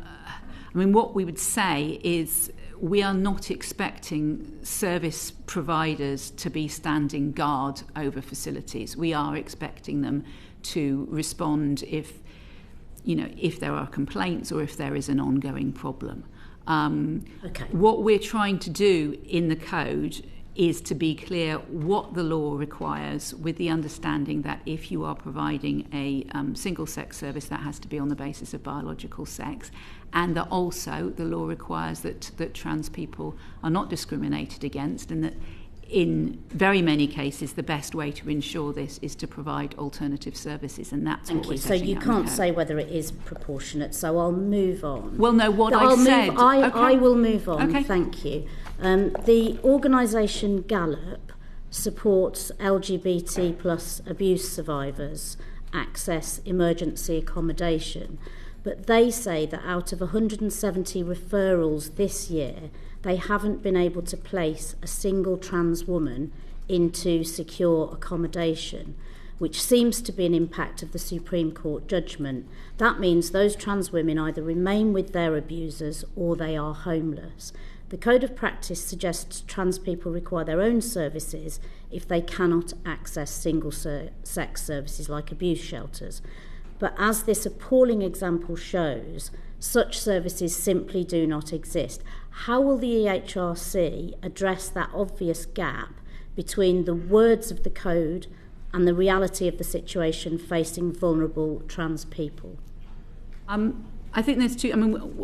what we would say is we are not expecting service providers to be standing guard over facilities. We are expecting them to respond if there are complaints or if there is an ongoing problem. Okay. What we're trying to do in the code is to be clear what the law requires, with the understanding that if you are providing a single-sex service, that has to be on the basis of biological sex, and that also the law requires that trans people are not discriminated against, and that in very many cases the best way to ensure this is to provide alternative services, and that's what we're setting out. So you can't say whether it is proportionate, so I'll move on. Well, no, I will move on. Okay. Thank you. The organisation Gallup supports LGBT plus abuse survivors access emergency accommodation, but they say that out of 170 referrals this year, they haven't been able to place a single trans woman into secure accommodation, which seems to be an impact of the Supreme Court judgment. That means those trans women either remain with their abusers or they are homeless. The Code of Practice suggests trans people require their own services if they cannot access single-sex services like abuse shelters. But as this appalling example shows, such services simply do not exist. How will the EHRC address that obvious gap between the words of the code and the reality of the situation facing vulnerable trans people? I think there's two.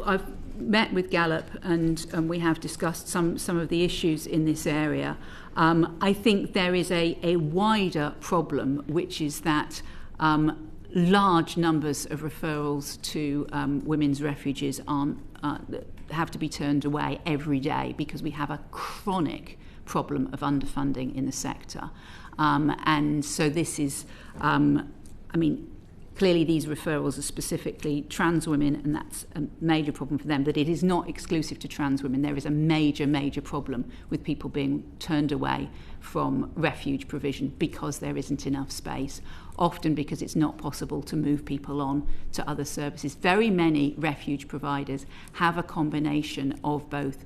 I've met with Gallup and we have discussed some of the issues in this area. I think there is a wider problem, which is that large numbers of referrals to women's refuges have to be turned away every day because we have a chronic problem of underfunding in the sector. And so this is, clearly these referrals are specifically trans women, and that's a major problem for them, but it is not exclusive to trans women. There is a major problem with people being turned away from refuge provision because there isn't enough space, often because it's not possible to move people on to other services. Very many refuge providers have a combination of both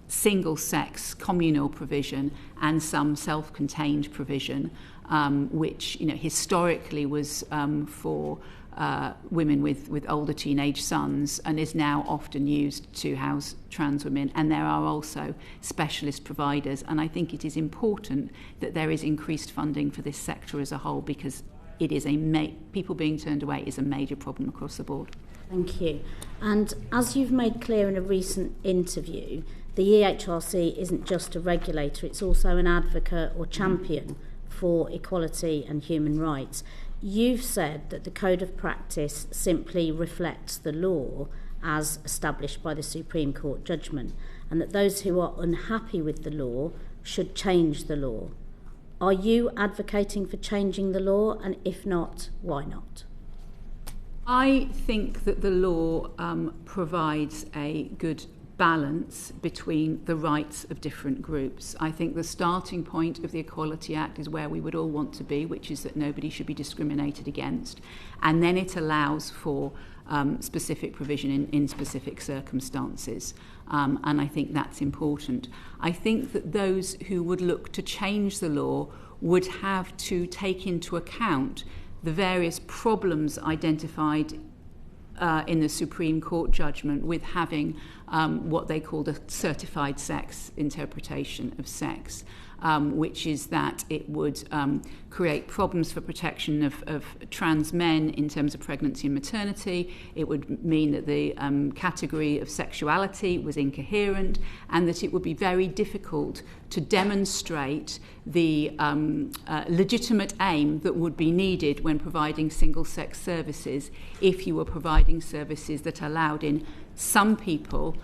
single-sex communal provision and some self-contained provision, which historically was for women with older teenage sons and is now often used to house trans women. And there are also specialist providers, and I think it is important that there is increased funding for this sector as a whole, because it is people being turned away is a major problem across the board. Thank you. And as you've made clear in a recent interview, the EHRC isn't just a regulator, it's also an advocate or champion for equality and human rights. You've said that the Code of Practice simply reflects the law as established by the Supreme Court judgment, and that those who are unhappy with the law should change the law. Are you advocating for changing the law, and if not, why not? I think that the law provides a good balance between the rights of different groups. I think the starting point of the Equality Act is where we would all want to be, which is that nobody should be discriminated against. And then it allows for specific provision in specific circumstances. And I think that's important. I think that those who would look to change the law would have to take into account the various problems identified in the Supreme Court judgment with having what they called a certified sex interpretation of sex, which is that it would create problems for protection of trans men in terms of pregnancy and maternity. It would mean that the category of sexuality was incoherent, and that it would be very difficult to demonstrate the legitimate aim that would be needed when providing single-sex services if you were providing services that allowed in some people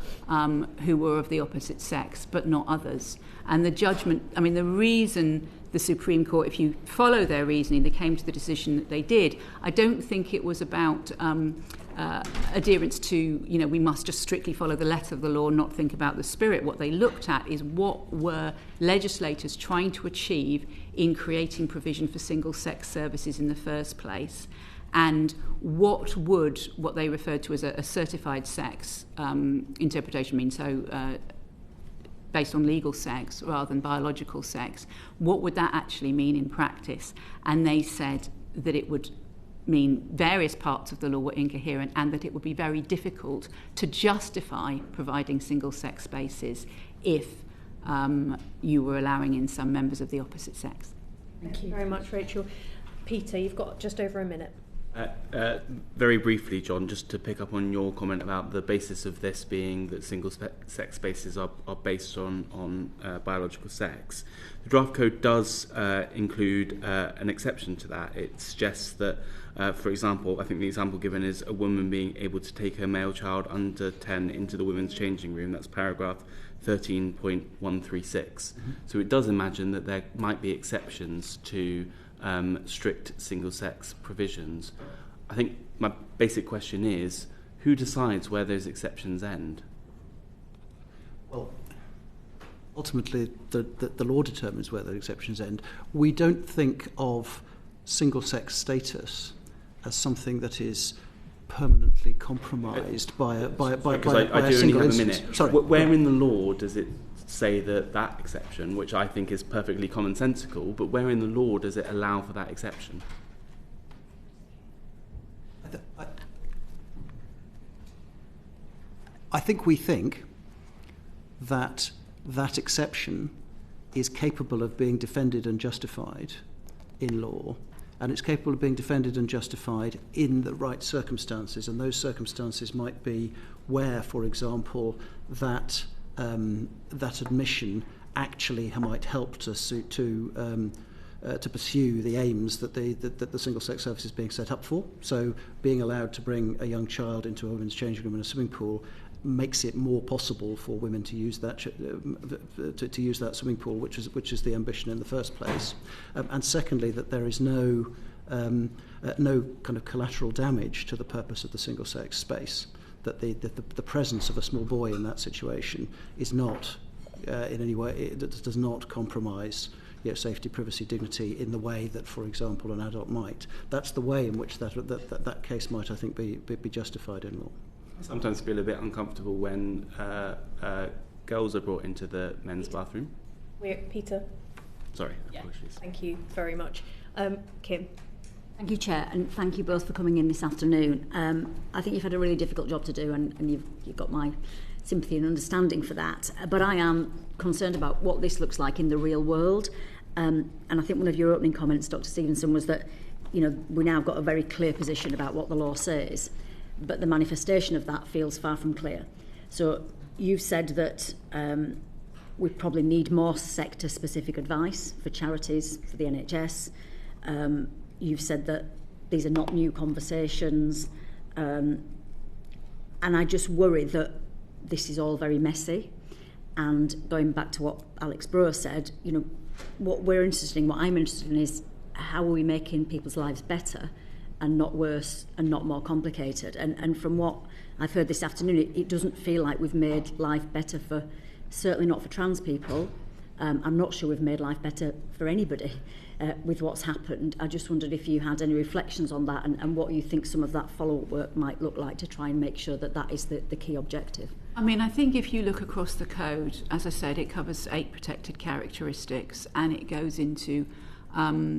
who were of the opposite sex but not others. And the judgment, the reason the Supreme Court, if you follow their reasoning, they came to the decision that they did, I don't think it was about adherence to, we must just strictly follow the letter of the law, not think about the spirit. What they looked at is what were legislators trying to achieve in creating provision for single-sex services in the first place, and what they referred to as a certified sex interpretation mean, so based on legal sex rather than biological sex, what would that actually mean in practice? And they said that it would mean various parts of the law were incoherent, and that it would be very difficult to justify providing single-sex spaces if you were allowing in some members of the opposite sex. Thank you very much, Rachel. Peter, you've got just over a minute. Very briefly, John, just to pick up on your comment about the basis of this being that single-sex spaces are based on biological sex. The draft code does include an exception to that. It suggests that, for example, I think the example given is a woman being able to take her male child under 10 into the women's changing room. That's paragraph 13.136. Mm-hmm. So it does imagine that there might be exceptions to strict single-sex provisions. I think my basic question is, who decides where those exceptions end? Well, ultimately, the law determines where those exceptions end. We don't think of single-sex status as something that is permanently compromised by a single instance. Sorry. Where in the law does it say that exception, which I think is perfectly commonsensical, but where in the law does it allow for that exception? I think we think that that exception is capable of being defended and justified in law, and it's capable of being defended and justified in the right circumstances, and those circumstances might be where, for example, that admission actually might help to pursue the aims that the single-sex service is being set up for. So being allowed to bring a young child into a women's changing room in a swimming pool makes it more possible for women to use that to use that swimming pool, which is the ambition in the first place. And secondly, that there is no no kind of collateral damage to the purpose of the single-sex space. That the presence of a small boy in that situation is not in any way, it does not compromise safety, privacy, dignity in the way that, for example, an adult might. That's the way in which that case might, I think, be justified in law. I sometimes feel a bit uncomfortable when girls are brought into the men's bathroom. Peter. Sorry, apologies. Thank you very much. Kim. Thank you, Chair, and thank you both for coming in this afternoon. I think you've had a really difficult job to do, and you've got my sympathy and understanding for that. But I am concerned about what this looks like in the real world. And I think one of your opening comments, Dr. Stevenson, was that we now got a very clear position about what the law says, but the manifestation of that feels far from clear. So you've said that we probably need more sector-specific advice for charities, for the NHS. You've said that these are not new conversations, and I just worry that this is all very messy. And going back to what Alex Brewer said, what I'm interested in is how are we making people's lives better and not worse and not more complicated. And from what I've heard this afternoon, it doesn't feel like we've made life better certainly not for trans people. I'm not sure we've made life better for anybody with what's happened. I just wondered if you had any reflections on that and what you think some of that follow-up work might look like to try and make sure that is the key objective. I mean, I think if you look across the code, as I said, it covers 8 protected characteristics, and it goes into a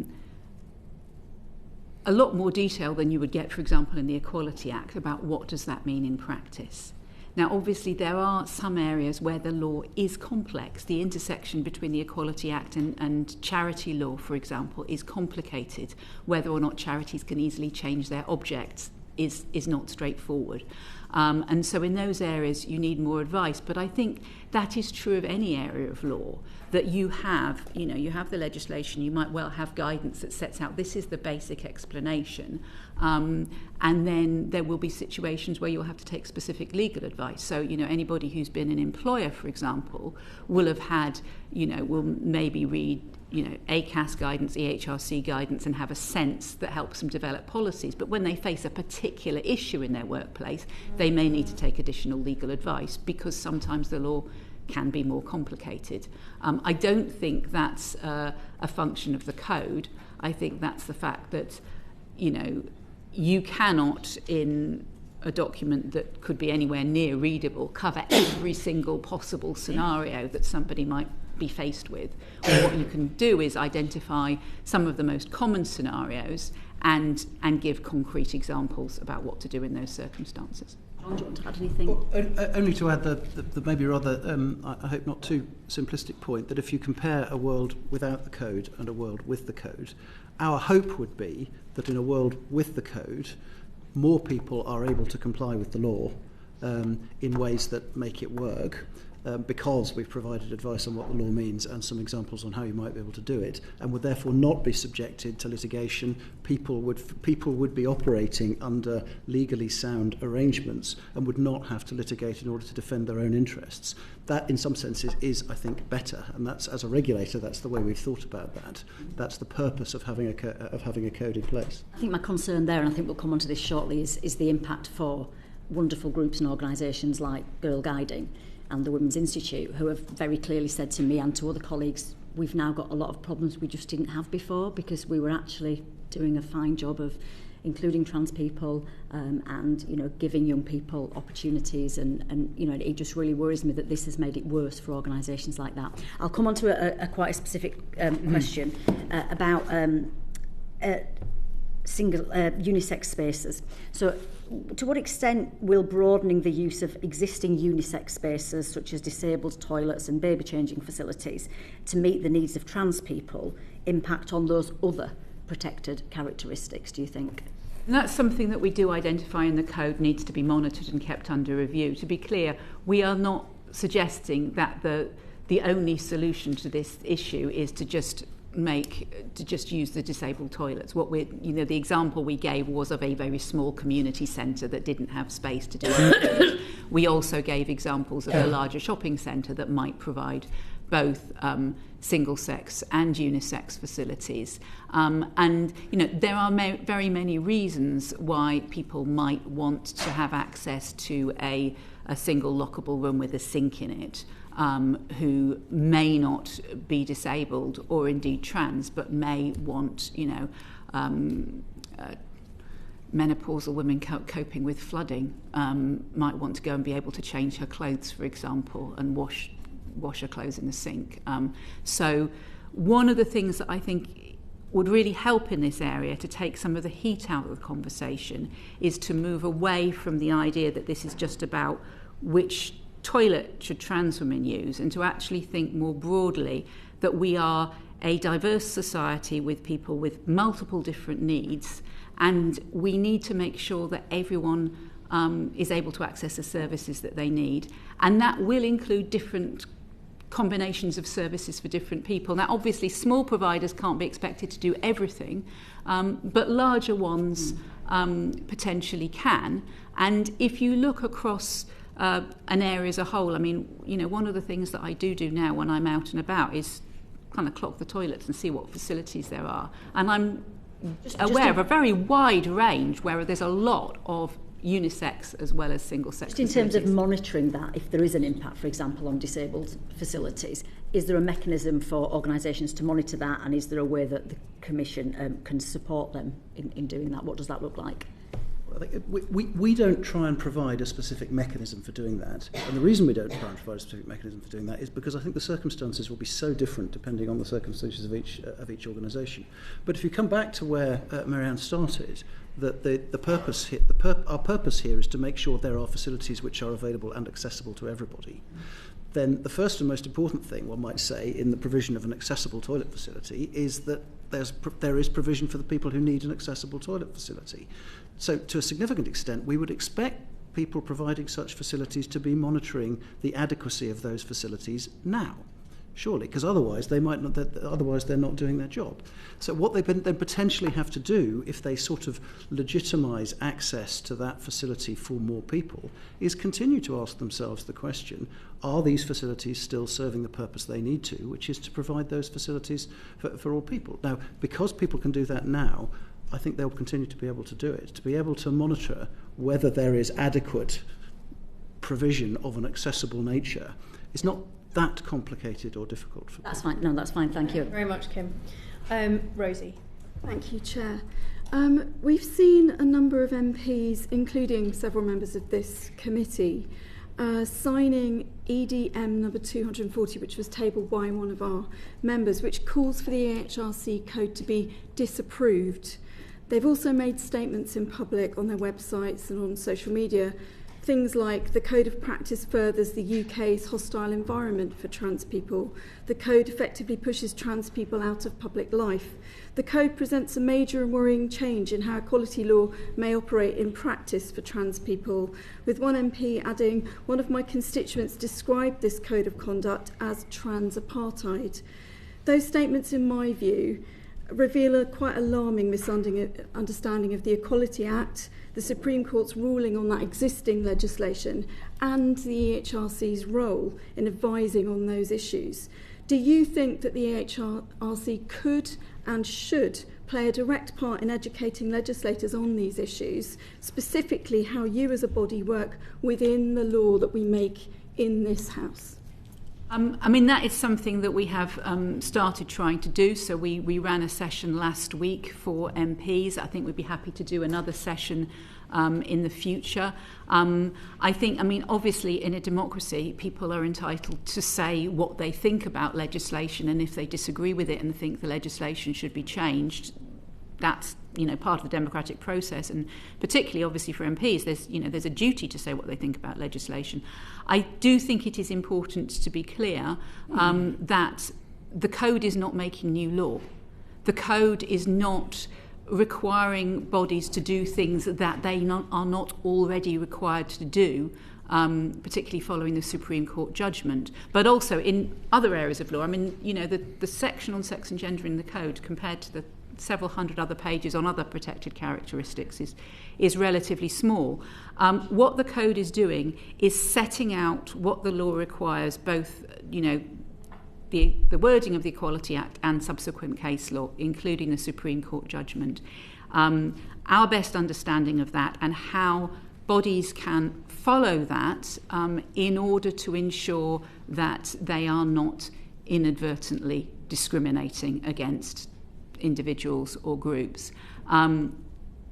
lot more detail than you would get, for example, in the Equality Act about what does that mean in practice. Now, obviously, there are some areas where the law is complex. The intersection between the Equality Act and charity law, for example, is complicated. Whether or not charities can easily change their objects is not straightforward. And so in those areas, you need more advice. But I think that is true of any area of law, that you have the legislation, you might well have guidance that sets out this is the basic explanation. And then there will be situations where you'll have to take specific legal advice. So, anybody who's been an employer, for example, will have had, will maybe read, ACAS guidance, EHRC guidance, and have a sense that helps them develop policies. But when they face a particular issue in their workplace, they may need to take additional legal advice because sometimes the law can be more complicated. I don't think that's a function of the code. I think that's the fact that, you cannot, in a document that could be anywhere near readable, cover every single possible scenario that somebody might be faced with. What you can do is identify some of the most common scenarios and give concrete examples about what to do in those circumstances. John, do you want to add anything? Well, only to add the maybe rather, I hope not too simplistic point, that if you compare a world without the code and a world with the code, our hope would be that in a world with the code, more people are able to comply with the law in ways that make it work, because we've provided advice on what the law means and some examples on how you might be able to do it, and would therefore not be subjected to litigation. People would be operating under legally sound arrangements and would not have to litigate in order to defend their own interests. That, in some senses, is, I think, better, and that's, as a regulator, that's the way we've thought about that. That's the purpose of having a code in place. I think my concern there, and I think we'll come on to this shortly, is the impact for wonderful groups and organisations like Girl Guiding and the Women's Institute, who have very clearly said to me and to other colleagues, we've now got a lot of problems we just didn't have before because we were actually doing a fine job of including trans people and giving young people opportunities, and it just really worries me that this has made it worse for organisations like that. I'll come on to a quite a specific question about single unisex spaces. So to what extent will broadening the use of existing unisex spaces such as disabled toilets and baby changing facilities to meet the needs of trans people impact on those other protected characteristics, do you think? And that's something that we do identify in the code needs to be monitored and kept under review. To be clear, we are not suggesting that the only solution to this issue is to just use the disabled toilets. The example we gave was of a very small community centre that didn't have space to do it. We also gave examples of a larger shopping centre that might provide both single-sex and unisex facilities. And, there are very many reasons why people might want to have access to a single lockable room with a sink in it, who may not be disabled or indeed trans, but may want, menopausal women coping with flooding might want to go and be able to change her clothes, for example, and wash her clothes in the sink. So one of the things that I think would really help in this area to take some of the heat out of the conversation is to move away from the idea that this is just about which toilet should trans women use, and to actually think more broadly that we are a diverse society with people with multiple different needs, and we need to make sure that everyone is able to access the services that they need. And that will include different combinations of services for different people. Now, obviously, small providers can't be expected to do everything, but larger ones potentially can. And if you look across an area as a whole, I mean, one of the things that I do now when I'm out and about is kind of clock the toilets and see what facilities there are. And I'm aware of a very wide range where there's a lot of unisex as well as single-sex facilities. Just in terms of monitoring that, if there is an impact, for example, on disabled facilities, is there a mechanism for organisations to monitor that, and is there a way that the Commission can support them in doing that? What does that look like? We don't try and provide a specific mechanism for doing that. And the reason we don't try and provide a specific mechanism for doing that is because I think the circumstances will be so different depending on the circumstances of each organisation. But if you come back to where Marianne started, that our purpose here is to make sure there are facilities which are available and accessible to everybody. Then the first and most important thing, one might say, in the provision of an accessible toilet facility is that there is provision for the people who need an accessible toilet facility. So to a significant extent, we would expect people providing such facilities to be monitoring the adequacy of those facilities now, surely, because otherwise they're not doing their job. So what they then potentially have to do, if they sort of legitimise access to that facility for more people, is continue to ask themselves the question, are these facilities still serving the purpose they need to, which is to provide those facilities for all people? Now, because people can do that now, I think they'll continue to be able to do it, to be able to monitor whether there is adequate provision of an accessible nature. It's not that complicated or difficult for That's fine. No, that's fine. Thank you. Very much, Kim. Rosie. Thank you, Chair. We've seen a number of MPs, including several members of this committee, signing EDM number 240, which was tabled by one of our members, which calls for the EHRC code to be disapproved. They've also made statements in public on their websites and on social media, things like the Code of Practice furthers the UK's hostile environment for trans people. The code effectively pushes trans people out of public life. The code presents a major and worrying change in how equality law may operate in practice for trans people, with one MP adding, one of my constituents described this code of conduct as trans apartheid. Those statements, in my view, reveal a quite alarming misunderstanding of the Equality Act, the Supreme Court's ruling on that existing legislation, and the EHRC's role in advising on those issues. Do you think that the EHRC could and should play a direct part in educating legislators on these issues, specifically how you as a body work within the law that we make in this House? I mean, that is something that we have started trying to do. So we ran a session last week for MPs. I think we'd be happy to do another session in the future. Obviously, in a democracy, people are entitled to say what they think about legislation, and if they disagree with it and think the legislation should be changed, that's part of the democratic process, and particularly obviously for MPs there's a duty to say what they think about legislation. I do think it is important to be clear that the code is not making new law. The code is not requiring bodies to do things that they are not already required to do, particularly following the Supreme Court judgment, but also in other areas of law. I mean, the section on sex and gender in the code compared to the several hundred other pages on other protected characteristics is relatively small. What the code is doing is setting out what the law requires, both the wording of the Equality Act and subsequent case law, including the Supreme Court judgment, our best understanding of that and how bodies can follow that in order to ensure that they are not inadvertently discriminating against individuals or groups,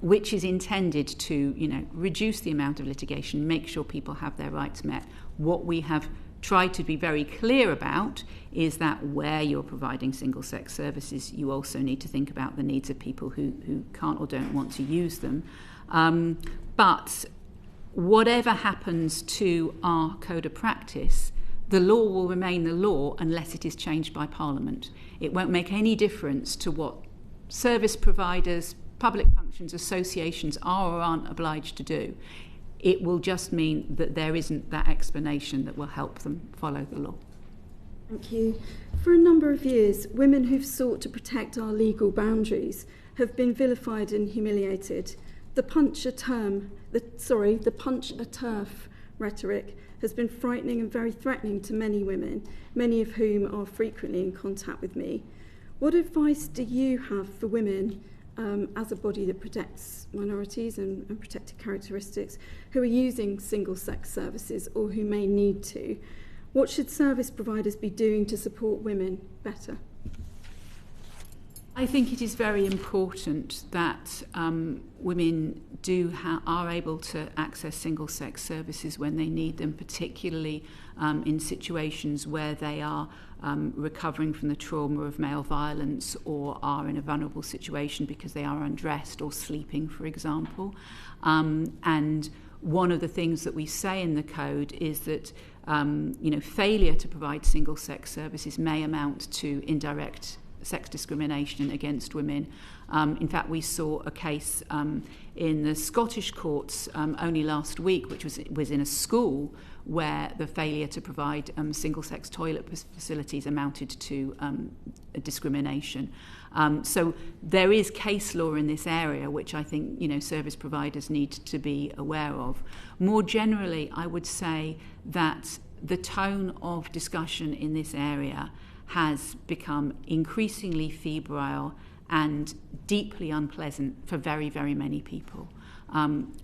which is intended to, reduce the amount of litigation, make sure people have their rights met. What we have tried to be very clear about is that where you're providing single-sex services, you also need to think about the needs of people who can't or don't want to use them. But whatever happens to our code of practice, the law will remain the law unless it is changed by Parliament. It won't make any difference to what service providers, public functions, associations are or aren't obliged to do. It will just mean that there isn't that explanation that will help them follow the law. Thank you. For a number of years, women who've sought to protect our legal boundaries have been vilified and humiliated. The punch a turf rhetoric has been frightening and very threatening to many women, many of whom are frequently in contact with me. What advice do you have for women as a body that protects minorities and protected characteristics who are using single-sex services or who may need to? What should service providers be doing to support women better? I think it is very important that women are able to access single-sex services when they need them, particularly in situations where they are recovering from the trauma of male violence or are in a vulnerable situation because they are undressed or sleeping, for example. And one of the things that we say in the code is that failure to provide single-sex services may amount to indirect sex discrimination against women. In fact, we saw a case in the Scottish courts only last week, which was in a school where the failure to provide single-sex toilet facilities amounted to discrimination. So there is case law in this area, which I think service providers need to be aware of. More generally, I would say that the tone of discussion in this area has become increasingly febrile and deeply unpleasant for very, very many people.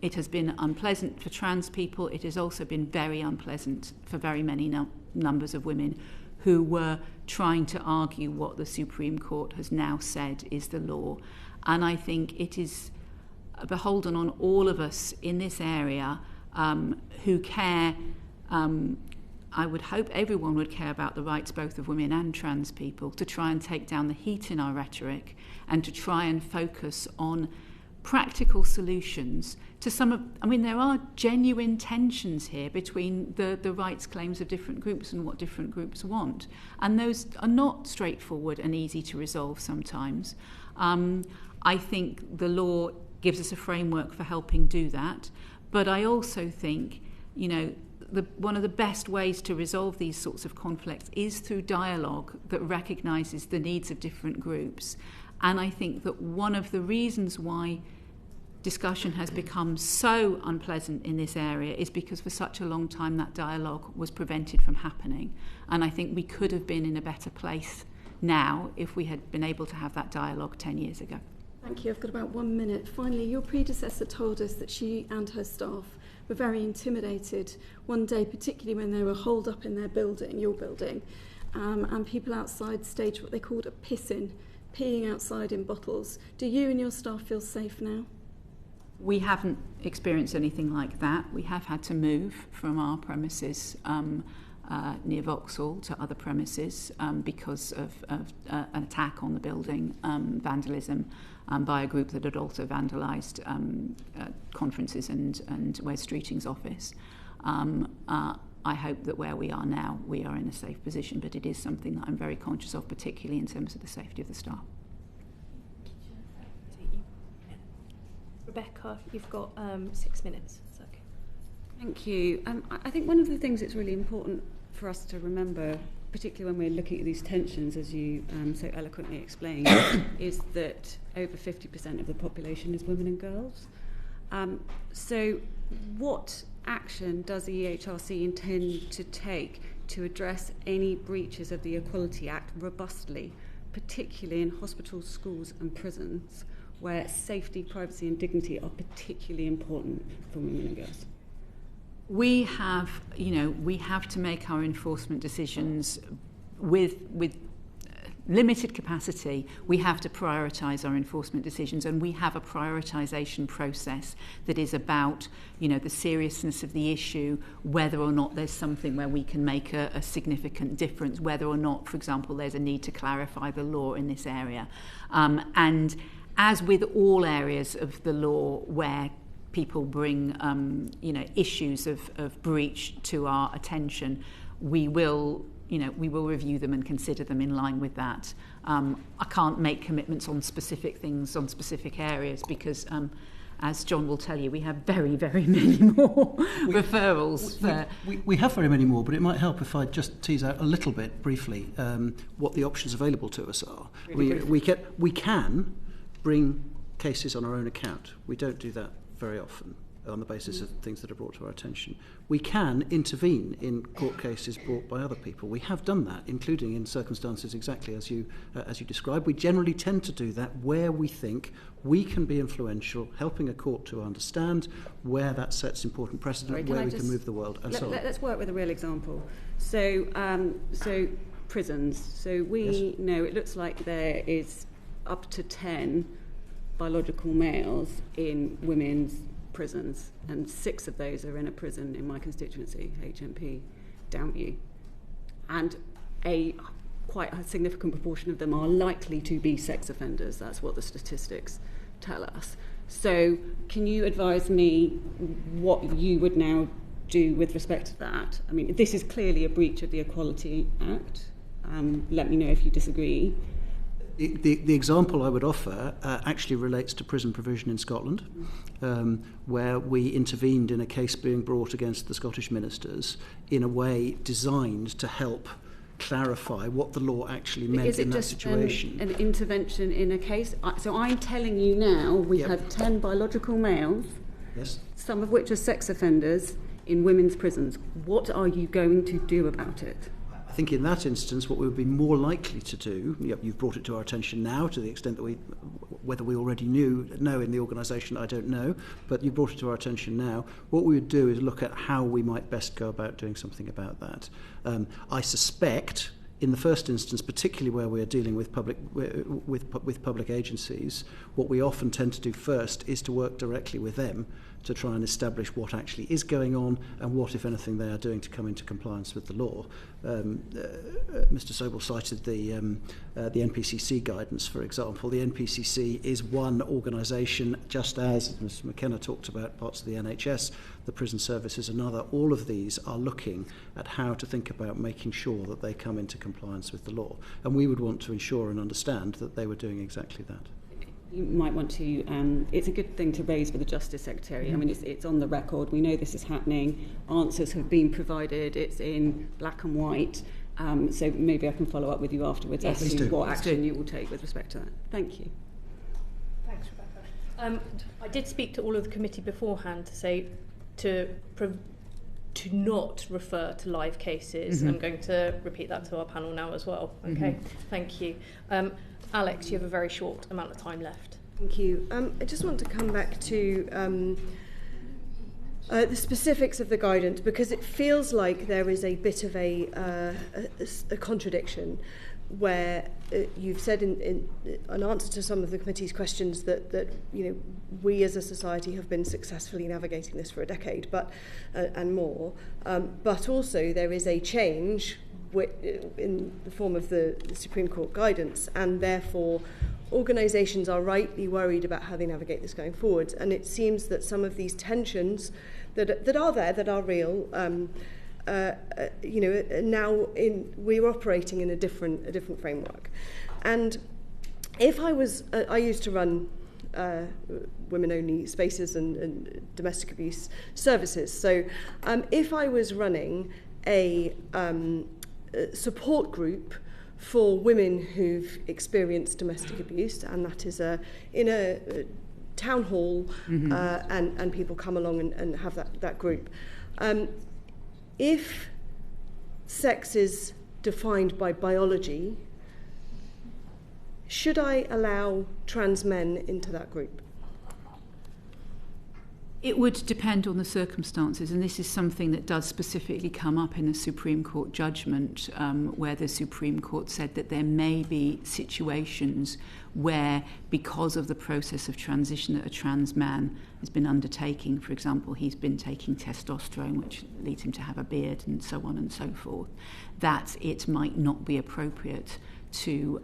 It has been unpleasant for trans people. It has also been very unpleasant for very many numbers of women who were trying to argue what the Supreme Court has now said is the law. And I think it is beholden on all of us in this area who care. I would hope everyone would care about the rights both of women and trans people, to try and take down the heat in our rhetoric and to try and focus on practical solutions to there are genuine tensions here between the rights claims of different groups and what different groups want. And those are not straightforward and easy to resolve sometimes. I think the law gives us a framework for helping do that. But I also think, one of the best ways to resolve these sorts of conflicts is through dialogue that recognises the needs of different groups. And I think that one of the reasons why discussion has become so unpleasant in this area is because for such a long time that dialogue was prevented from happening. And I think we could have been in a better place now if we had been able to have that dialogue 10 years ago. Thank you. I've got about 1 minute. Finally, your predecessor told us that she and her staff were very intimidated one day, particularly when they were holed up in their building, your building, and people outside staged what they called a piss-in, peeing outside in bottles. Do you and your staff feel safe now? We haven't experienced anything like that. We have had to move from our premises near Vauxhall to other premises because of an attack on the building, vandalism by a group that had also vandalised conferences and Wes Streeting's office. I hope that where we are now, we are in a safe position, but it is something that I'm very conscious of, particularly in terms of the safety of the staff. Rebecca, you've got 6 minutes. Is that okay? Thank you. I think one of the things that's really important for us to remember, particularly when we're looking at these tensions, as you so eloquently explained, is that over 50% of the population is women and girls. So what action does the EHRC intend to take to address any breaches of the Equality Act robustly, particularly in hospitals, schools and prisons, where safety, privacy and dignity are particularly important for women and girls? We have to make our enforcement decisions with limited capacity. We have to prioritise our enforcement decisions, and we have a prioritisation process that is about, the seriousness of the issue, whether or not there's something where we can make a significant difference, whether or not, for example, there's a need to clarify the law in this area. And as with all areas of the law where people bring, issues of breach to our attention, we will review them and consider them in line with that. I can't make commitments on specific things, on specific areas, because, as John will tell you, we have very, very many more referrals. We have very many more, but it might help if I just tease out a little bit briefly what the options available to us are. We can bring cases on our own account. We don't do that very often on the basis of things that are brought to our attention. We can intervene in court cases brought by other people. We have done that, including in circumstances exactly as you described. We generally tend to do that where we think we can be influential, helping a court to understand where that sets important precedent, where we can move the world, and so on. Let's work with a real example. So prisons. So we know it looks like there is up to 10 biological males in women's prisons, and 6 of those are in a prison in my constituency, HMP Downview, and quite a significant proportion of them are likely to be sex offenders. That's what the statistics tell us. So can you advise me what you would now do with respect to that? I mean, this is clearly a breach of the Equality Act. Let me know if you disagree. The example I would offer actually relates to prison provision in Scotland, where we intervened in a case being brought against the Scottish ministers in a way designed to help clarify what the law actually meant in that situation. An intervention in a case? So I'm telling you now we have 10 biological males, yes, some of which are sex offenders, in women's prisons. What are you going to do about it? I think in that instance, what we would be more likely to do, you've brought it to our attention now, to the extent that whether we already know in the organisation, I don't know, but you brought it to our attention now. What we would do is look at how we might best go about doing something about that. I suspect, in the first instance, particularly where we are dealing with public agencies, what we often tend to do first is to work directly with them to try and establish what actually is going on and what, if anything, they are doing to come into compliance with the law. Mr. Sobel cited the NPCC guidance, for example. The NPCC is one organisation, just as Mr. McKenna talked about parts of the NHS, the prison service is another. All of these are looking at how to think about making sure that they come into compliance with the law. And we would want to ensure and understand that they were doing exactly that. You might want to, it's a good thing to raise with the Justice Secretary. I mean, it's on the record. We know this is happening. Answers have been provided. It's in black and white. So maybe I can follow up with you afterwards as to what action you will take with respect to that. Thank you. Thanks, Rebecca. I did speak to all of the committee beforehand to say to not refer to live cases. I'm going to repeat that to our panel now as well. Okay, thank you. Alex, you have a very short amount of time left. Thank you. I just want to come back to the specifics of the guidance, because it feels like there is a bit of a contradiction where you've said in an answer to some of the committee's questions that we as a society have been successfully navigating this for a decade, and more, but also there is a change in the form of the Supreme Court guidance, and therefore organisations are rightly worried about how they navigate this going forward. And it seems that some of these tensions that are real, now we're operating in a different framework. And if I used to run women-only spaces and domestic abuse services. So if I was running a support group for women who've experienced domestic abuse, and that is in a town hall, and people come along and have that group. If sex is defined by biology, should I allow trans men into that group? It would depend on the circumstances, and this is something that does specifically come up in a Supreme Court judgment, where the Supreme Court said that there may be situations where, because of the process of transition that a trans man has been undertaking, for example, he's been taking testosterone, which leads him to have a beard and so on and so forth, that it might not be appropriate to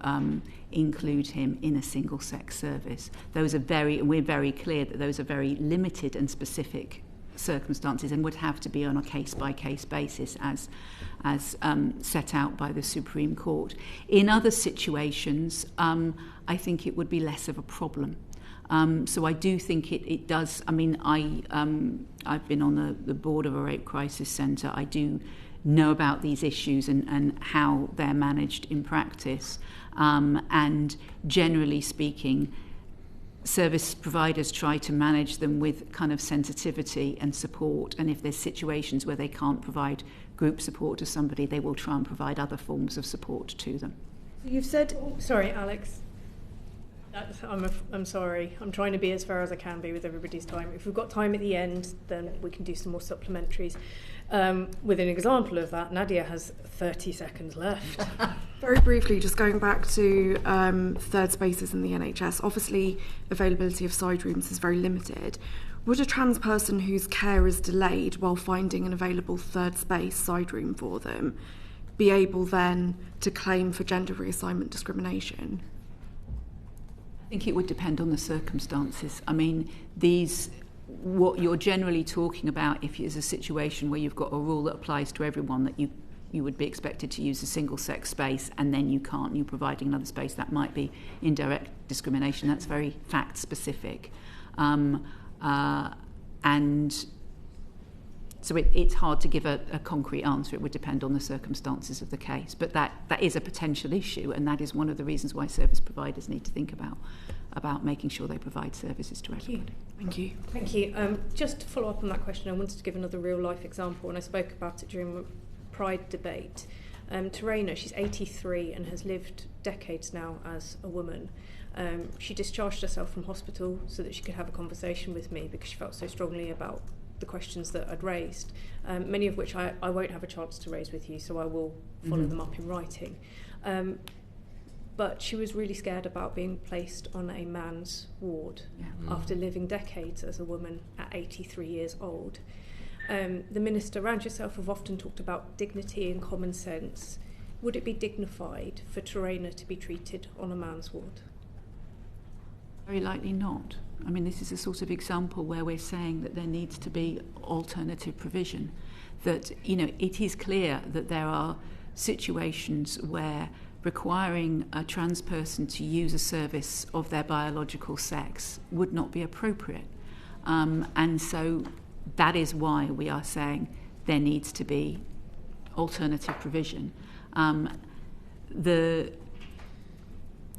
include him in a single-sex service. We're very clear that those are very limited and specific circumstances and would have to be on a case-by-case basis as set out by the Supreme Court. In other situations, I think it would be less of a problem. So I do think it does. I mean, I've been on the board of a rape crisis centre. I do know about these issues and how they're managed in practice. And generally speaking, service providers try to manage them with kind of sensitivity and support. And if there's situations where they can't provide group support to somebody, they will try and provide other forms of support to them. You've said... Sorry, Alex. I'm sorry. I'm trying to be as fair as I can be with everybody's time. If we've got time at the end, then we can do some more supplementaries. With an example of that, Nadia has 30 seconds left. Very briefly, just going back to third spaces in the NHS, obviously availability of side rooms is very limited. Would a trans person whose care is delayed while finding an available third space side room for them be able then to claim for gender reassignment discrimination? I think it would depend on the circumstances. I mean, what you're generally talking about, if it's a situation where you've got a rule that applies to everyone, that you would be expected to use a single-sex space and then you can't, you're providing another space, that might be indirect discrimination. That's very fact-specific. And so it's hard to give a concrete answer. It would depend on the circumstances of the case. But that is a potential issue, and that is one of the reasons why service providers need to think about making sure they provide services to everybody. Thank you. Thank you. Just to follow up on that question, I wanted to give another real-life example, and I spoke about it during the Pride debate. Terena, she's 83 and has lived decades now as a woman. She discharged herself from hospital so that she could have a conversation with me because she felt so strongly about the questions that I'd raised, many of which I won't have a chance to raise with you, so I will follow them up in writing. But she was really scared about being placed on a man's ward after living decades as a woman at 83 years old. The minister around yourself have often talked about dignity and common sense. Would it be dignified for Terena to be treated on a man's ward? Very likely not. I mean, this is a sort of example where we're saying that there needs to be alternative provision, that, it is clear that there are situations where requiring a trans person to use a service of their biological sex would not be appropriate. And so that is why we are saying there needs to be alternative provision.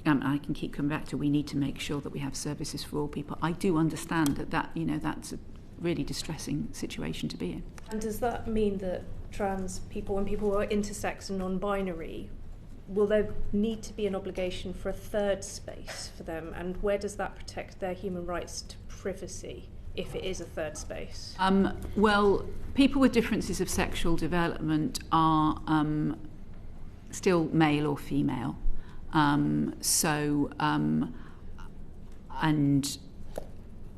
I can keep coming back to, we need to make sure that we have services for all people. I do understand that that's a really distressing situation to be in. And does that mean that trans people, when people are intersex and non-binary, will there need to be an obligation for a third space for them? And where does that protect their human rights to privacy if it is a third space? Well, people with differences of sexual development are still male or female. And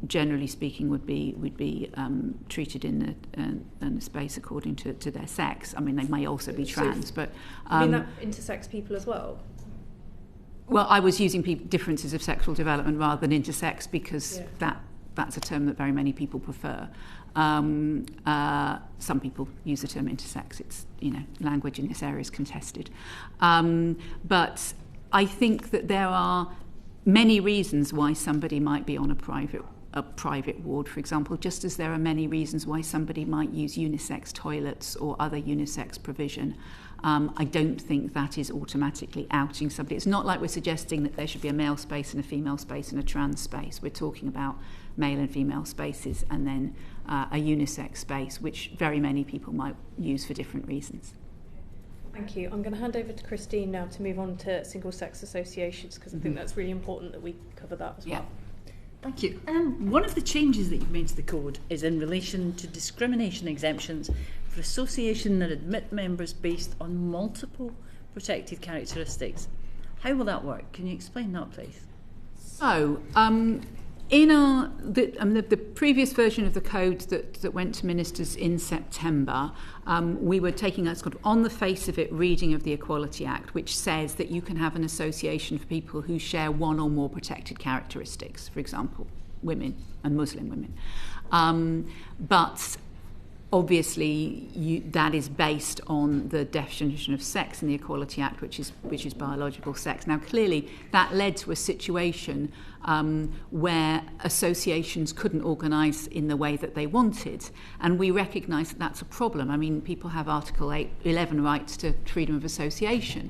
generally speaking would be treated in a space according to their sex. I mean, they may also be trans, but... you mean that intersex people as well? Well, I was using differences of sexual development rather than intersex because that's a term that very many people prefer. Some people use the term intersex. It's, language in this area is contested. But I think that there are many reasons why somebody might be on a private ward, for example, just as there are many reasons why somebody might use unisex toilets or other unisex provision. I don't think that is automatically outing somebody. It's not like we're suggesting that there should be a male space and a female space and a trans space. We're talking about male and female spaces and then a unisex space, which very many people might use for different reasons. Thank you. I'm going to hand over to Christine now to move on to single-sex associations, because I think that's really important that we cover that as well. Thank you. One of the changes that you've made to the code is in relation to discrimination exemptions for associations that admit members based on multiple protected characteristics. How will that work? Can you explain that, please? So, in the previous version of the code that went to ministers in September, we were taking a sort of on the face of it reading of the Equality Act, which says that you can have an association for people who share one or more protected characteristics, for example, women and Muslim women. But obviously, that is based on the definition of sex in the Equality Act, which is biological sex. Now, clearly, that led to a situation where associations couldn't organise in the way that they wanted, and we recognise that that's a problem. I mean, people have Article 11 rights to freedom of association.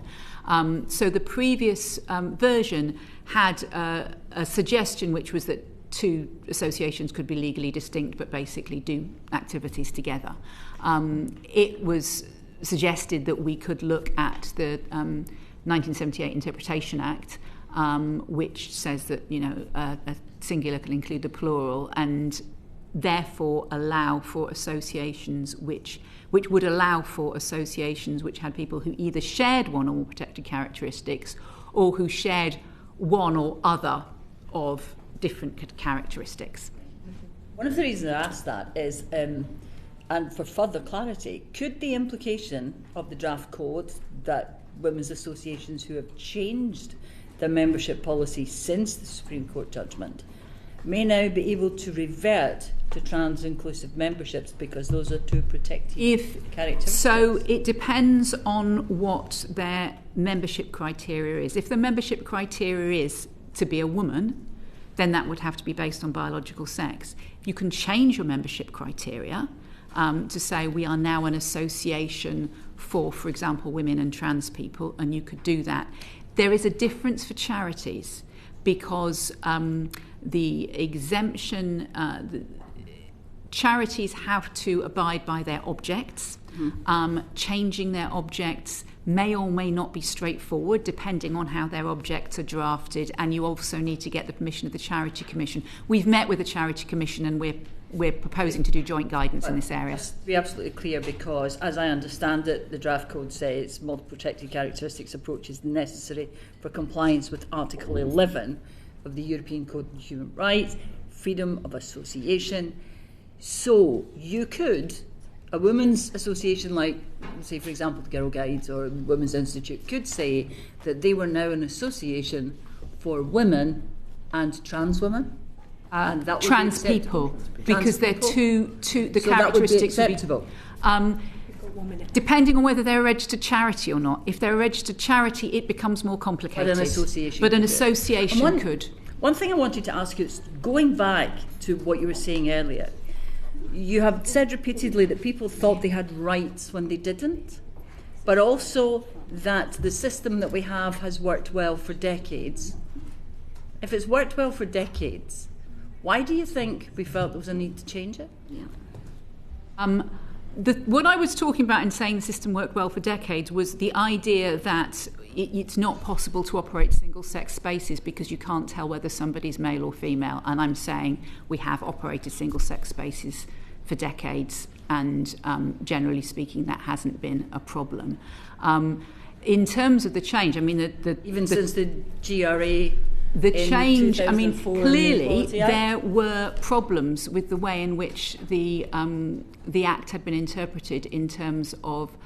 So the previous version had a suggestion, which was that two associations could be legally distinct but basically do activities together. It was suggested that we could look at the 1978 Interpretation Act, which says that a singular can include the plural, and therefore allow for associations which would allow for associations which had people who either shared one or more protected characteristics or who shared one or other of different characteristics. One of the reasons I asked that is, and for further clarity, could the implication of the draft code that women's associations who have changed their membership policy since the Supreme Court judgment may now be able to revert to trans-inclusive memberships because those are two protected characteristics? So it depends on what their membership criteria is. If the membership criteria is to be a woman, then that would have to be based on biological sex. You can change your membership criteria to say we are now an association for example, women and trans people, and you could do that. There is a difference for charities because the exemption, charities have to abide by their objects. Changing their objects may or may not be straightforward depending on how their objects are drafted, and you also need to get the permission of the Charity Commission. We've met with the Charity Commission and we're proposing to do joint guidance in this area. Just to be absolutely clear, because as I understand it, the draft code says multiple protected characteristics approach is necessary for compliance with Article 11 of the European Code on Human Rights, freedom of association. So you could, a women's association like, say, for example, the Girl Guides or Women's Institute could say that they were now an association for women and trans women. And that would trans be people, because they're two the so characteristics that would be acceptable. Depending on whether they're a registered charity or not. If they're a registered charity, it becomes more complicated. But an association could. One thing I wanted to ask you is, going back to what you were saying earlier, you have said repeatedly that people thought they had rights when they didn't, but also that the system that we have has worked well for decades. If it's worked well for decades, why do you think we felt there was a need to change it? What I was talking about in saying the system worked well for decades was the idea that it's not possible to operate single-sex spaces because you can't tell whether somebody's male or female. And I'm saying we have operated single-sex spaces for decades, and generally speaking, that hasn't been a problem. In terms of the change, I mean, since the GRA. The change, I mean, clearly there were problems with the way in which the Act had been interpreted in terms of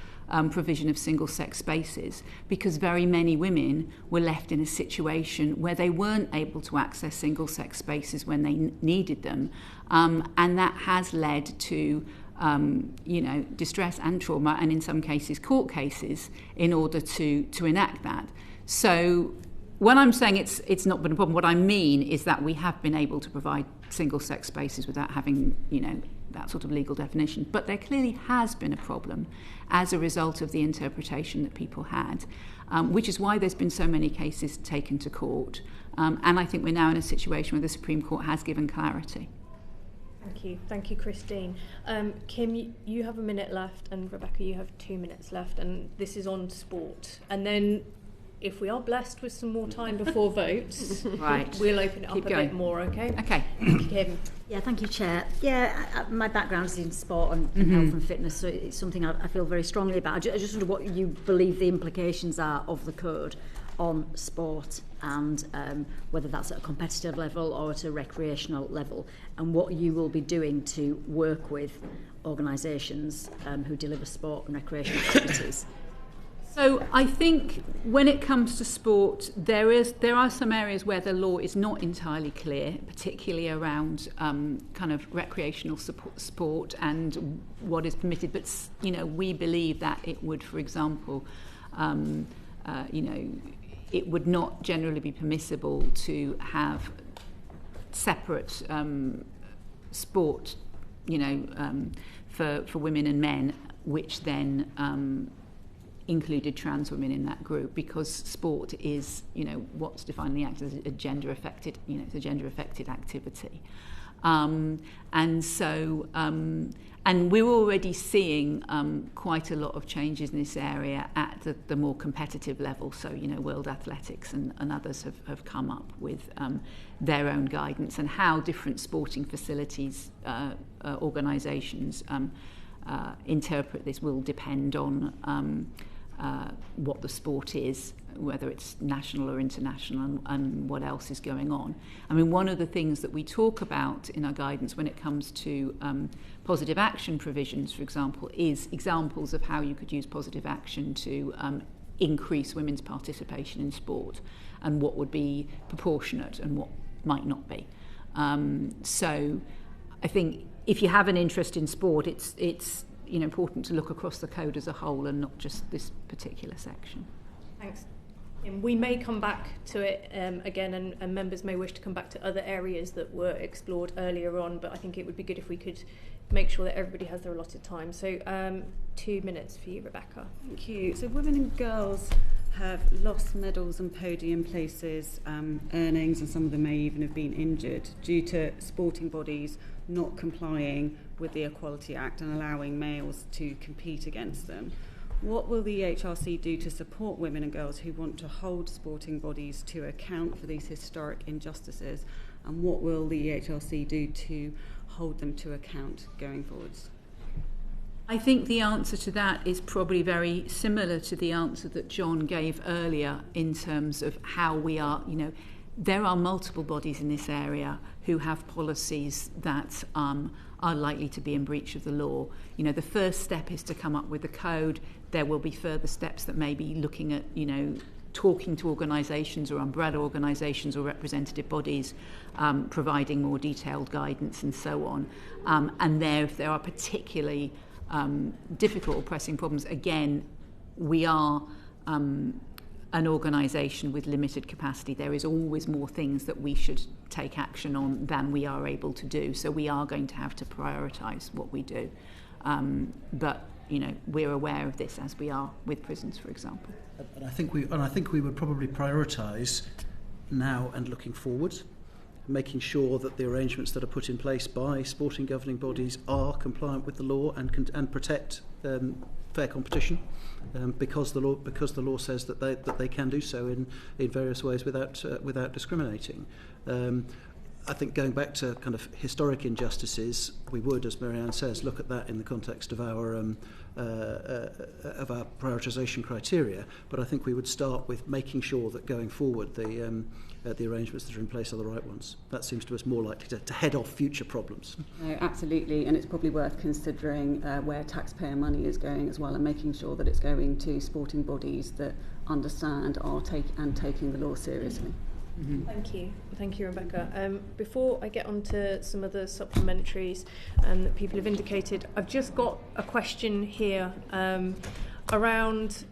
provision of single-sex spaces, because very many women were left in a situation where they weren't able to access single-sex spaces when they needed them, and that has led to distress and trauma, and in some cases court cases, in order to enact that. So when I'm saying it's not been a problem, what I mean is that we have been able to provide single-sex spaces without having, that sort of legal definition. But there clearly has been a problem as a result of the interpretation that people had, which is why there's been so many cases taken to court. And I think we're now in a situation where the Supreme Court has given clarity. Thank you, Christine. Kim, you have a minute left, and Rebecca, you have 2 minutes left, and this is on sport. And then, if we are blessed with some more time before votes, right, we'll open it up a bit more. Okay. Kim. Yeah, thank you, Chair. Yeah, my background is in sport and health and fitness, so it's something I feel very strongly about. I just wonder what you believe the implications are of the code on sport, and whether that's at a competitive level or at a recreational level, and what you will be doing to work with organisations who deliver sport and recreational activities. So I think when it comes to sport, there are some areas where the law is not entirely clear, particularly around kind of recreational sport and what is permitted. But we believe that it would, for example, it would not generally be permissible to have separate sport, for women and men, which then included trans women in that group, because sport is, what's defined in the Act as a gender-affected, it's a gender-affected activity. And we're already seeing quite a lot of changes in this area at the more competitive level. So, World Athletics and others have come up with their own guidance, and how different sporting facilities, organisations interpret this will depend on what the sport is, whether it's national or international, and what else is going on. I mean, one of the things that we talk about in our guidance when it comes to positive action provisions, for example, is examples of how you could use positive action to increase women's participation in sport, and what would be proportionate and what might not be. So I think if you have an interest in sport, it's important to look across the code as a whole and not just this particular section. Thanks. We may come back to it again, and members may wish to come back to other areas that were explored earlier on, but I think it would be good if we could make sure that everybody has their allotted time. So 2 minutes for you, Rebecca. Thank you. So women and girls have lost medals and podium places, earnings, and some of them may even have been injured due to sporting bodies not complying with the Equality Act and allowing males to compete against them. What will the EHRC do to support women and girls who want to hold sporting bodies to account for these historic injustices? And what will the EHRC do to hold them to account going forwards? I think the answer to that is probably very similar to the answer that John gave earlier, in terms of how we are, there are multiple bodies in this area who have policies that are likely to be in breach of the law. The first step is to come up with a code. There will be further steps that may be looking at, talking to organisations or umbrella organisations or representative bodies, providing more detailed guidance and so on. And if there are particularly difficult or pressing problems, again, we are an organisation with limited capacity. There is always more things that we should take action on than we are able to do. So we are going to have to prioritise what we do. But we're aware of this, as we are with prisons, for example. And I think we would probably prioritise now and looking forward, making sure that the arrangements that are put in place by sporting governing bodies are compliant with the law and protect fair competition, because the law says that they can do so in various ways without discriminating. I think going back to kind of historic injustices, we would, as Marianne says, look at that in the context of our prioritisation criteria. But I think we would start with making sure that going forward the arrangements that are in place are the right ones. That seems to us more likely to head off future problems. No, absolutely, and it's probably worth considering where taxpayer money is going as well, and making sure that it's going to sporting bodies that understand taking the law seriously. Mm-hmm. Thank you, Rebecca. Before I get on to some of the supplementaries that people have indicated, I've just got a question here around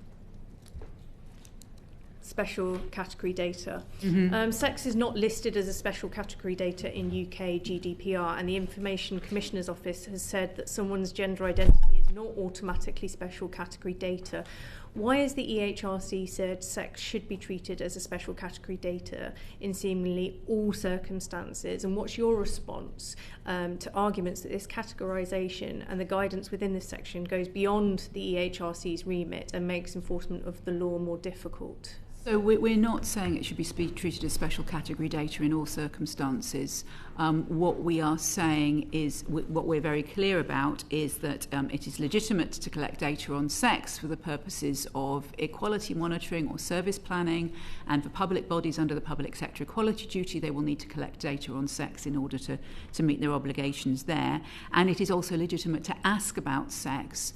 special category data. Mm-hmm. Sex is not listed as a special category data in UK GDPR, and the Information Commissioner's Office has said that someone's gender identity is not automatically special category data. Why has the EHRC said sex should be treated as a special category data in seemingly all circumstances? And what's your response to arguments that this categorisation and the guidance within this section goes beyond the EHRC's remit and makes enforcement of the law more difficult? So we're not saying it should be treated as special category data in all circumstances. What we are saying is, what we're very clear about is that it is legitimate to collect data on sex for the purposes of equality monitoring or service planning, and for public bodies under the public sector equality duty, they will need to collect data on sex in order to meet their obligations there. And it is also legitimate to ask about sex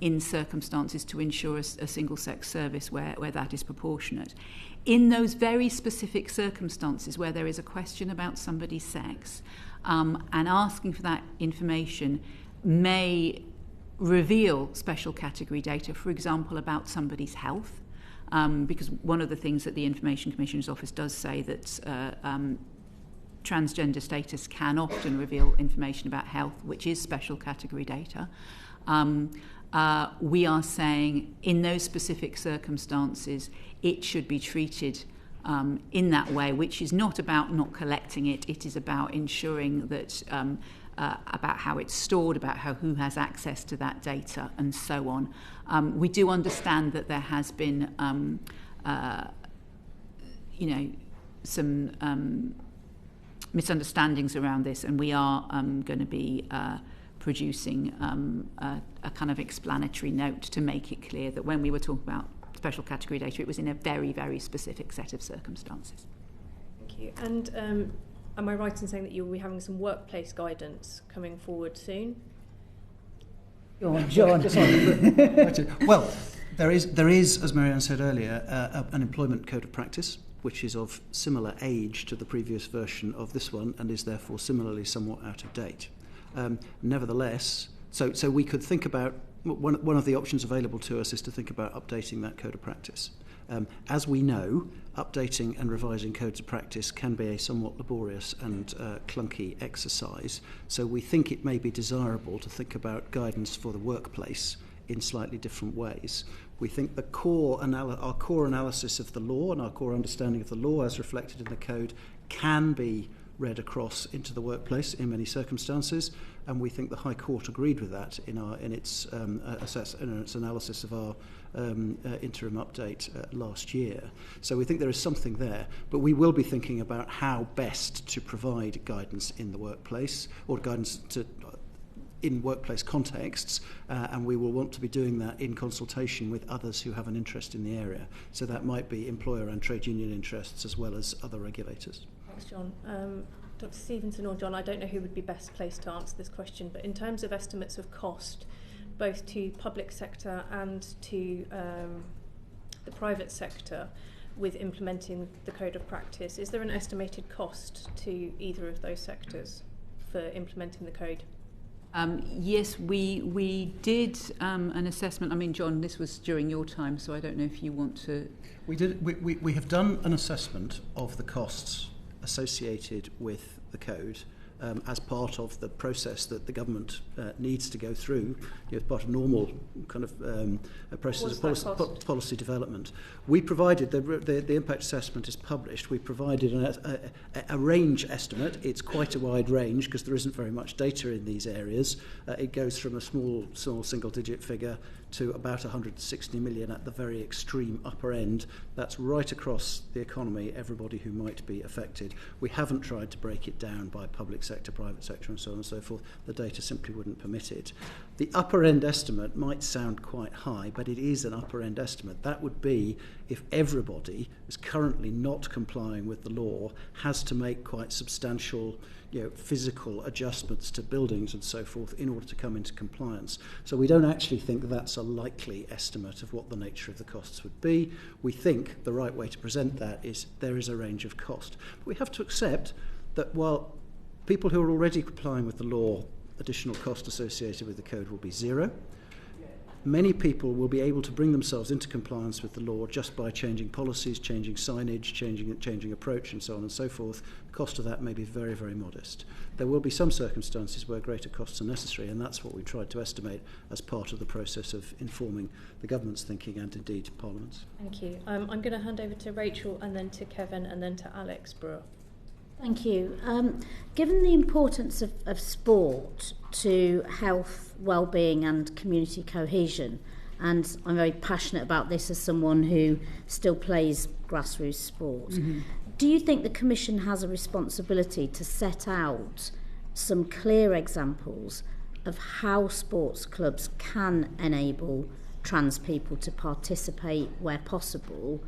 in circumstances to ensure a single-sex service where that is proportionate. In those very specific circumstances where there is a question about somebody's sex, and asking for that information may reveal special category data, for example, about somebody's health, because one of the things that the Information Commissioner's Office does say that transgender status can often reveal information about health, which is special category data. We are saying in those specific circumstances it should be treated in that way, which is not about not collecting it, it is about ensuring that about how it's stored, about who has access to that data and so on. We do understand that there has been some misunderstandings around this, and we are going to be producing a kind of explanatory note to make it clear that when we were talking about special category data, it was in a very, very specific set of circumstances. Thank you. And am I right in saying that you'll be having some workplace guidance coming forward soon? Go on, John. Well, there is, as Marianne said earlier, an employment code of practice, which is of similar age to the previous version of this one and is therefore similarly somewhat out of date. Nevertheless, so we could think about, one of the options available to us is to think about updating that code of practice. As we know, updating and revising codes of practice can be a somewhat laborious and clunky exercise, so we think it may be desirable to think about guidance for the workplace in slightly different ways. We think our core analysis of the law and our core understanding of the law as reflected in the code can be read across into the workplace in many circumstances, and we think the High Court agreed with that in its analysis of our interim update last year. So we think there is something there, but we will be thinking about how best to provide guidance in the workplace, or guidance in workplace contexts, and we will want to be doing that in consultation with others who have an interest in the area. So that might be employer and trade union interests as well as other regulators. Thanks, John. Dr. Stevenson or John, I don't know who would be best placed to answer this question, but in terms of estimates of cost, both to public sector and to the private sector with implementing the code of practice, is there an estimated cost to either of those sectors for implementing the code? Yes, we did an assessment. I mean, John, this was during your time, so I don't know if you want to... We have done an assessment of the costs associated with the code as part of the process that the government needs to go through, as part of normal kind of process of policy development. We provided, the impact assessment is published, we provided a range estimate. It's quite a wide range because there isn't very much data in these areas. It goes from a small single-digit figure to about 160 million at the very extreme upper end. That's right across the economy, everybody who might be affected. We haven't tried to break it down by public sector, private sector and so on and so forth. The data simply wouldn't permit it. The upper end estimate might sound quite high, but it is an upper end estimate. That would be if everybody is currently not complying with the law has to make quite substantial physical adjustments to buildings and so forth in order to come into compliance. So we don't actually think that's a likely estimate of what the nature of the costs would be. We think the right way to present that is there is a range of cost. But we have to accept that while people who are already complying with the law, additional cost associated with the code will be zero. Many people will be able to bring themselves into compliance with the law just by changing policies, changing signage, changing approach, and so on and so forth. The cost of that may be very, very modest. There will be some circumstances where greater costs are necessary, and that's what we tried to estimate as part of the process of informing the government's thinking and indeed Parliament's. Thank you. I'm going to hand over to Rachel and then to Kevin and then to Alex Brewer. Thank you. Given the importance of sport to health, well-being and community cohesion, and I'm very passionate about this as someone who still plays grassroots sport, do you think the Commission has a responsibility to set out some clear examples of how sports clubs can enable trans people to participate where possible?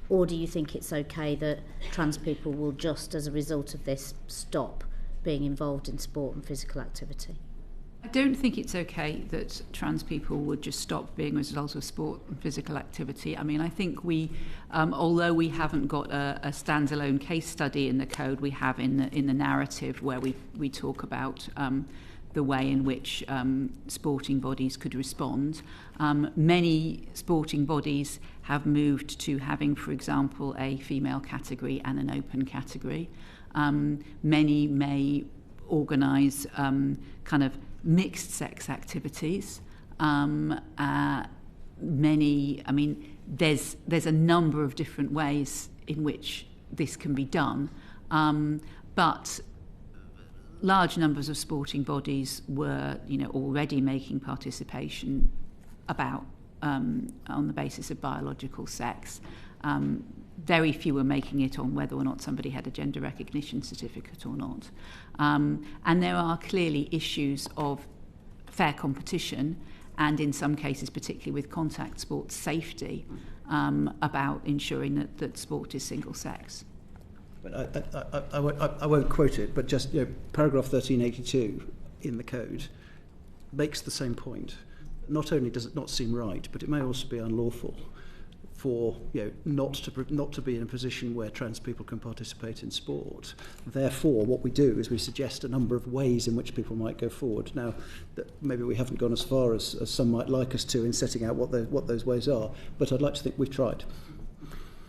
Or do you think it's okay that trans people will just, as a result of this, stop being involved in sport and physical activity? I don't think it's okay that trans people would just stop being a result of sport and physical activity. I mean, I think we, although we haven't got a standalone case study in the code, we have in the narrative where we talk about the way in which sporting bodies could respond. Many sporting bodies have moved to having, for example, a female category and an open category. Many may organise kind of mixed sex activities. Many, I mean, there's a number of different ways in which this can be done, but large numbers of sporting bodies were, already making participation about on the basis of biological sex. Very few were making it on whether or not somebody had a gender recognition certificate or not. And there are clearly issues of fair competition and in some cases, particularly with contact sports, safety about ensuring that sport is single sex. But I won't quote it, but just paragraph 1382 in the code makes the same point. Not only does it not seem right, but it may also be unlawful for not to be in a position where trans people can participate in sport. Therefore, what we do is we suggest a number of ways in which people might go forward. Now, maybe we haven't gone as far as some might like us to in setting out what those ways are, but I'd like to think we've tried.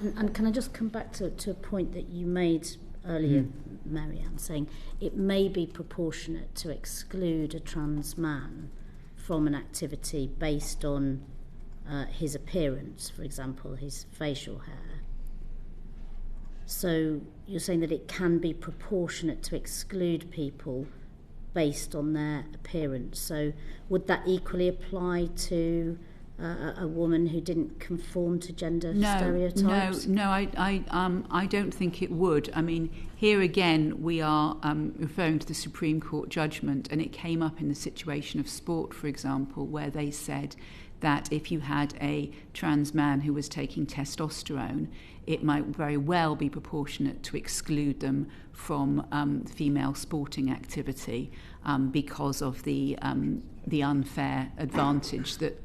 And can I just come back to a point that you made earlier, Marianne, saying it may be proportionate to exclude a trans man from an activity based on his appearance, for example, his facial hair. So you're saying that it can be proportionate to exclude people based on their appearance. So would that equally apply to a woman who didn't conform to gender stereotypes? No, I don't think it would. I mean, here again, we are referring to the Supreme Court judgment, and it came up in the situation of sport, for example, where they said that if you had a trans man who was taking testosterone, it might very well be proportionate to exclude them from female sporting activity because of the unfair advantage that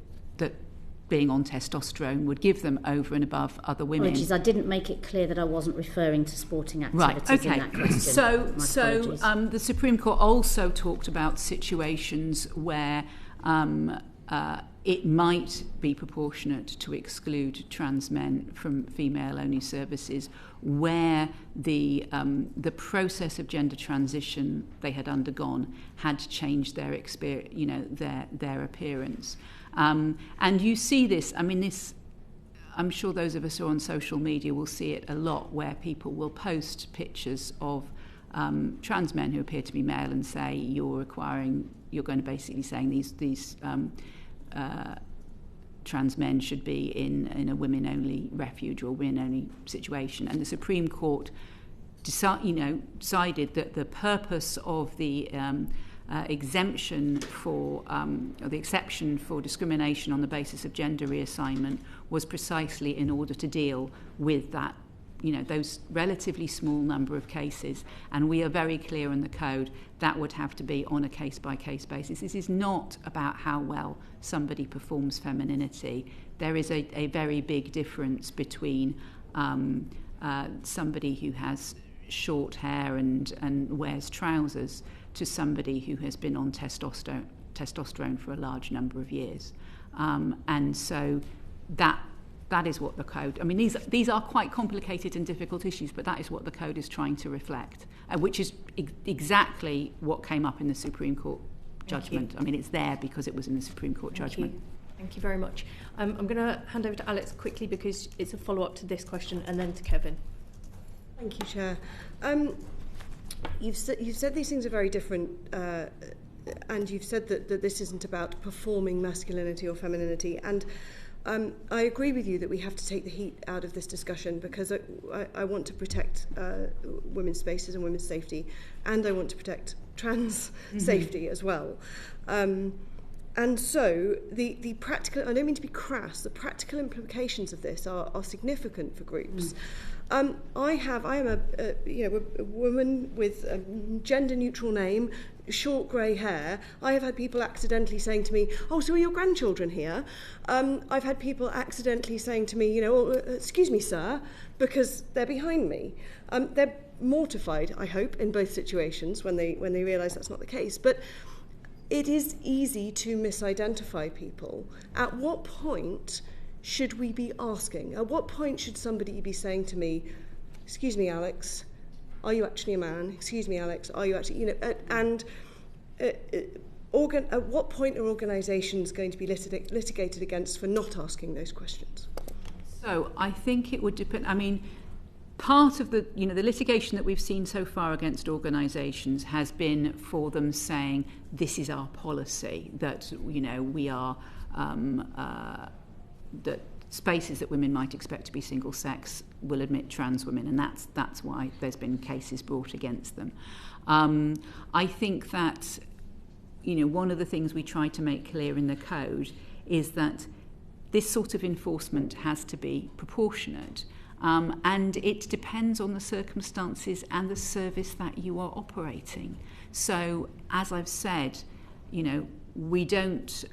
being on testosterone would give them over and above other women. Apologies, I didn't make it clear that I wasn't referring to sporting activities right, okay. in that question. So the Supreme Court also talked about situations where it might be proportionate to exclude trans men from female-only services where the process of gender transition they had undergone had changed their experience, their appearance. And you see this, I'm sure those of us who are on social media will see it a lot, where people will post pictures of trans men who appear to be male and say you're going to basically saying these trans men should be in a women-only refuge or women-only situation. And the Supreme Court decided that the purpose of the exemption for or the exception for discrimination on the basis of gender reassignment was precisely in order to deal with that, those relatively small number of cases. And we are very clear in the code that would have to be on a case-by-case basis. This is not about how well somebody performs femininity. There is a very big difference between somebody who has short hair and wears trousers to somebody who has been on testosterone testosterone for a large number of years. And so that is what the code, I mean, these are quite complicated and difficult issues, but that is what the code is trying to reflect, which is exactly what came up in the Supreme Court judgment. I mean, it's there because it was in the Supreme Court judgment. Thank you very much. I'm going to hand over to Alex quickly because it's a follow-up to this question, and then to Kevin. Thank you, Chair. You've said these things are very different, and you've said that this isn't about performing masculinity or femininity, and I agree with you that we have to take the heat out of this discussion, because I want to protect women's spaces and women's safety, and I want to protect trans safety as well. And so the practical, I don't mean to be crass, the practical implications of this are significant for groups. I am a woman with a gender-neutral name, short grey hair. I have had people accidentally saying to me, "Oh, so are your grandchildren here?" I've had people accidentally saying to me, "Excuse me, sir," because they're behind me. They're mortified, I hope, in both situations when they realise that's not the case. But it is easy to misidentify people. At what point should we be asking? At what point should somebody be saying to me, "Excuse me, Alex, are you actually a man? Excuse me, Alex, are you actually," at what point are organisations going to be litigated against for not asking those questions? So I think it would depend. I mean, part of the litigation that we've seen so far against organisations has been for them saying this is our policy, that we are that spaces that women might expect to be single sex will admit trans women, and that's why there's been cases brought against them. I think that one of the things we try to make clear in the code is that this sort of enforcement has to be proportionate. And it depends on the circumstances and the service that you are operating. So, as I've said, we don't,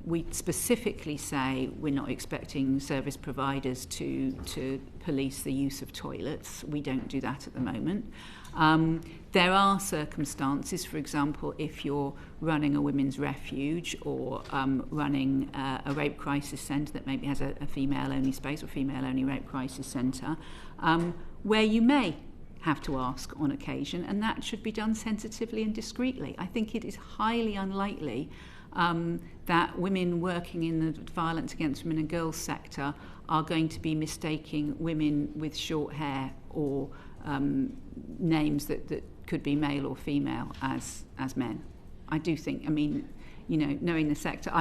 we specifically say we're not expecting service providers to police the use of toilets. We don't do that at the moment. There are circumstances, for example, if you're running a women's refuge or running a rape crisis centre that maybe has a female-only space or female-only rape crisis centre, where you may have to ask on occasion, and that should be done sensitively and discreetly. I think it is highly unlikely that women working in the violence against women and girls sector are going to be mistaking women with short hair or names that could be male or female as men. I do think, knowing the sector,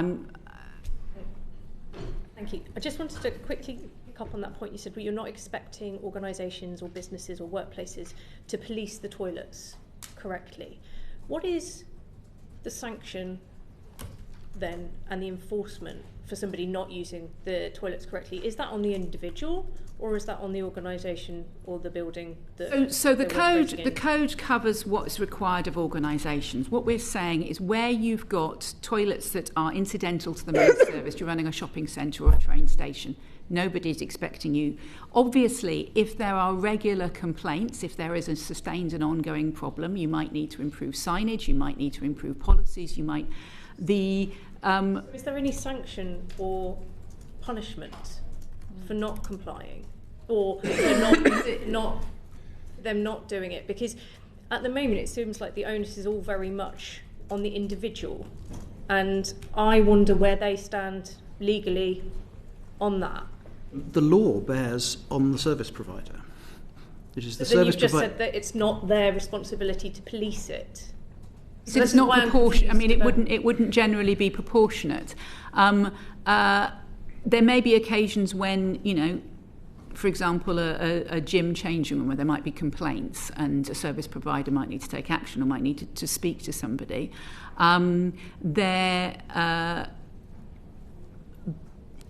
Thank you. I just wanted to quickly pick up on that point. You said, well, you're not expecting organisations or businesses or workplaces to police the toilets correctly. What is the sanction then and the enforcement for somebody not using the toilets correctly? Is that on the individual, or is that on the organisation or the building? So the code covers what's required of organisations. What we're saying is where you've got toilets that are incidental to the main service, you're running a shopping centre or a train station, nobody's expecting you. Obviously, if there are regular complaints, if there is a sustained and ongoing problem, you might need to improve signage, you might need to improve policies, you might... is there any sanction or punishment for not complying, or for them not doing it? Because at the moment it seems like the onus is all very much on the individual, and I wonder where they stand legally on that. The law bears on the service provider. It is the but then service you've just provider. said that it's not their responsibility to police it. So it's not proportionate. I mean, it wouldn't generally be proportionate. There may be occasions when, for example, a gym changing room where there might be complaints and a service provider might need to take action or might need to speak to somebody.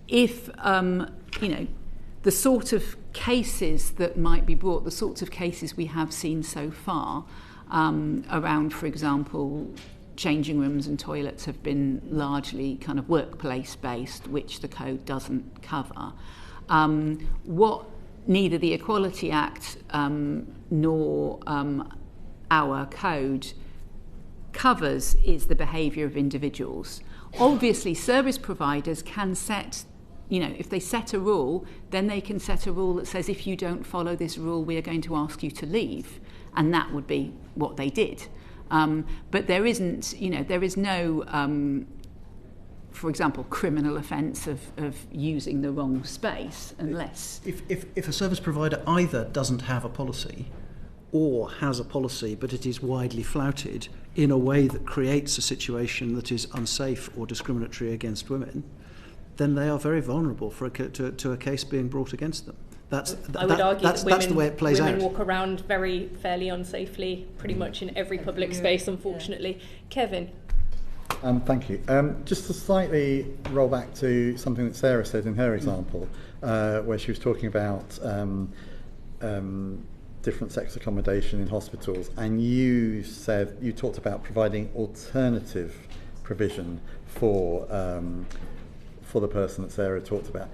If the sort of cases that might be brought, the sorts of cases we have seen so far, around, for example, changing rooms and toilets have been largely kind of workplace-based, which the code doesn't cover. What neither the Equality Act nor our code covers is the behaviour of individuals. Obviously, service providers can set, if they set a rule, then they can set a rule that says if you don't follow this rule, we are going to ask you to leave. And that would be what they did. But there isn't, there is no, for example, criminal offence of using the wrong space unless... If a service provider either doesn't have a policy or has a policy but it is widely flouted in a way that creates a situation that is unsafe or discriminatory against women, then they are very vulnerable to a case being brought against them. I would argue that that's the way it plays women out. walk around very fairly unsafely pretty much in every public space, unfortunately. Kevin? Thank you. Just to slightly roll back to something that Sarah said in her example, where she was talking about different sex accommodation in hospitals, and you talked about providing alternative provision for the person that Sarah talked about.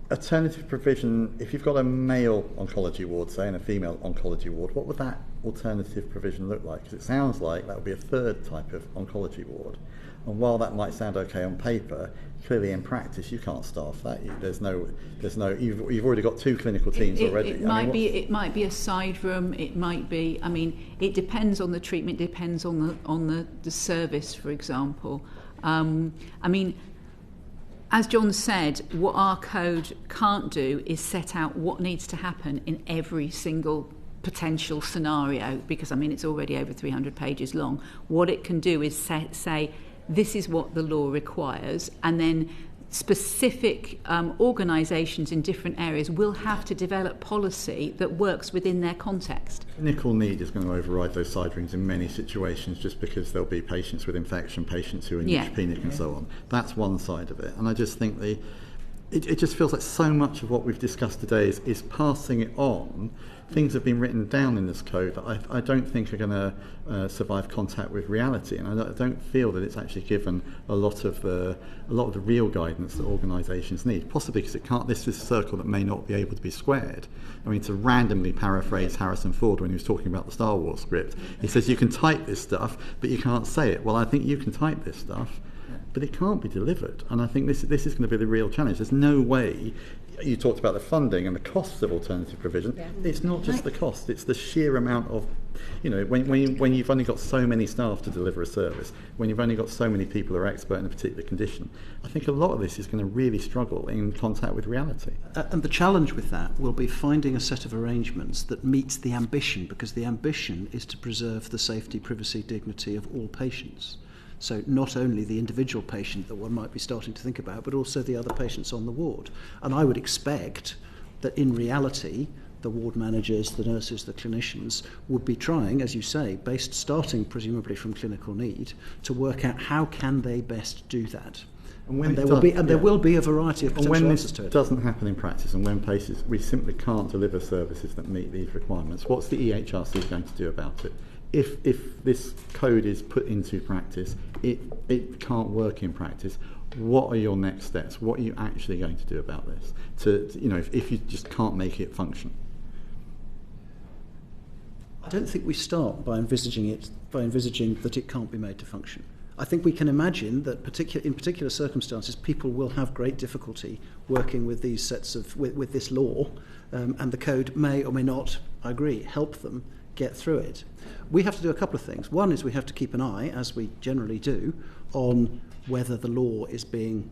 Alternative provision, if you've got a male oncology ward, say, and a female oncology ward, what would that alternative provision look like? Because it sounds like that would be a third type of oncology ward. And while that might sound okay on paper, clearly in practice you can't staff that. You've already got two clinical teams already. It might be a side room. It might be. It depends on the treatment. Depends on the service, for example. As John said, what our code can't do is set out what needs to happen in every single potential scenario, because it's already over 300 pages long. What it can do is say this is what the law requires, and then specific organisations in different areas will have to develop policy that works within their context. Clinical need is going to override those side rooms in many situations, just because there'll be patients with infection, patients who are neutropenic and so on. That's one side of it. And I just think it just feels like so much of what we've discussed today is passing it on. Things have been written down in this code that I don't think are going to survive contact with reality, and I don't feel that it's actually given a lot of the real guidance that organisations need. Possibly because this is a circle that may not be able to be squared. To randomly paraphrase Harrison Ford when he was talking about the Star Wars script, he says you can type this stuff, but you can't say it. Well, I think you can type this stuff, but it can't be delivered, and I think this is going to be the real challenge. There's no way. You talked about the funding and the costs of alternative provision. Yeah. It's not just the cost, it's the sheer amount of, when you've only got so many staff to deliver a service, when you've only got so many people who are expert in a particular condition, I think a lot of this is going to really struggle in contact with reality. And the challenge with that will be finding a set of arrangements that meets the ambition, because the ambition is to preserve the safety, privacy, dignity of all patients. So not only the individual patient that one might be starting to think about, but also the other patients on the ward. And I would expect that in reality, the ward managers, the nurses, the clinicians would be trying, as you say, starting presumably from clinical need, to work out how can they best do that. And there will be a variety of potential answers to it. When this doesn't happen in practice, and when places we simply can't deliver services that meet these requirements, what's the EHRC going to do about it? If this code is put into practice, it can't work in practice. What are your next steps? What are you actually going to do about this? If you just can't make it function. I don't think we start by envisaging that it can't be made to function. I think we can imagine that in particular circumstances, people will have great difficulty working with these sets with this law, and the code may or may not, I agree, help them get through it. We have to do a couple of things. One is we have to keep an eye, as we generally do, on whether the law is being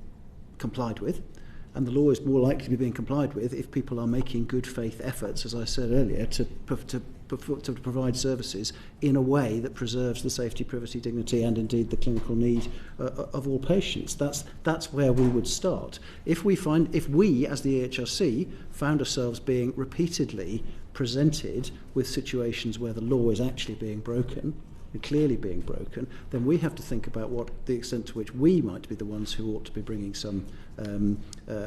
complied with. And the law is more likely to be being complied with if people are making good faith efforts, as I said earlier, to provide services in a way that preserves the safety, privacy, dignity, and indeed the clinical need of all patients. That's where we would start. If we, as the EHRC, found ourselves being repeatedly presented with situations where the law is actually being broken, and clearly being broken, then we have to think about what the extent to which we might be the ones who ought to be bringing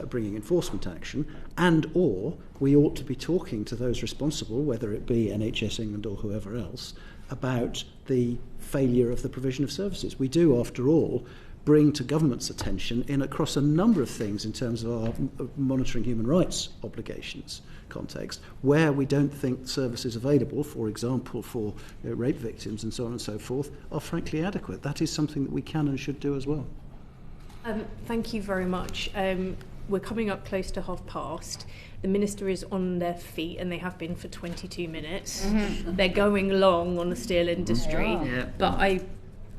bringing enforcement action, and or we ought to be talking to those responsible, whether it be NHS England or whoever else, about the failure of the provision of services. We do, after all, bring to government's attention across a number of things in terms of our monitoring human rights obligations context, where we don't think services available, for example, for rape victims and so on and so forth, are frankly adequate. That is something that we can and should do as well. Thank you very much. We're coming up close to past. The Minister is on their feet, and they have been for 22 minutes. Mm-hmm. They're going long on the steel industry. Yeah. But I'd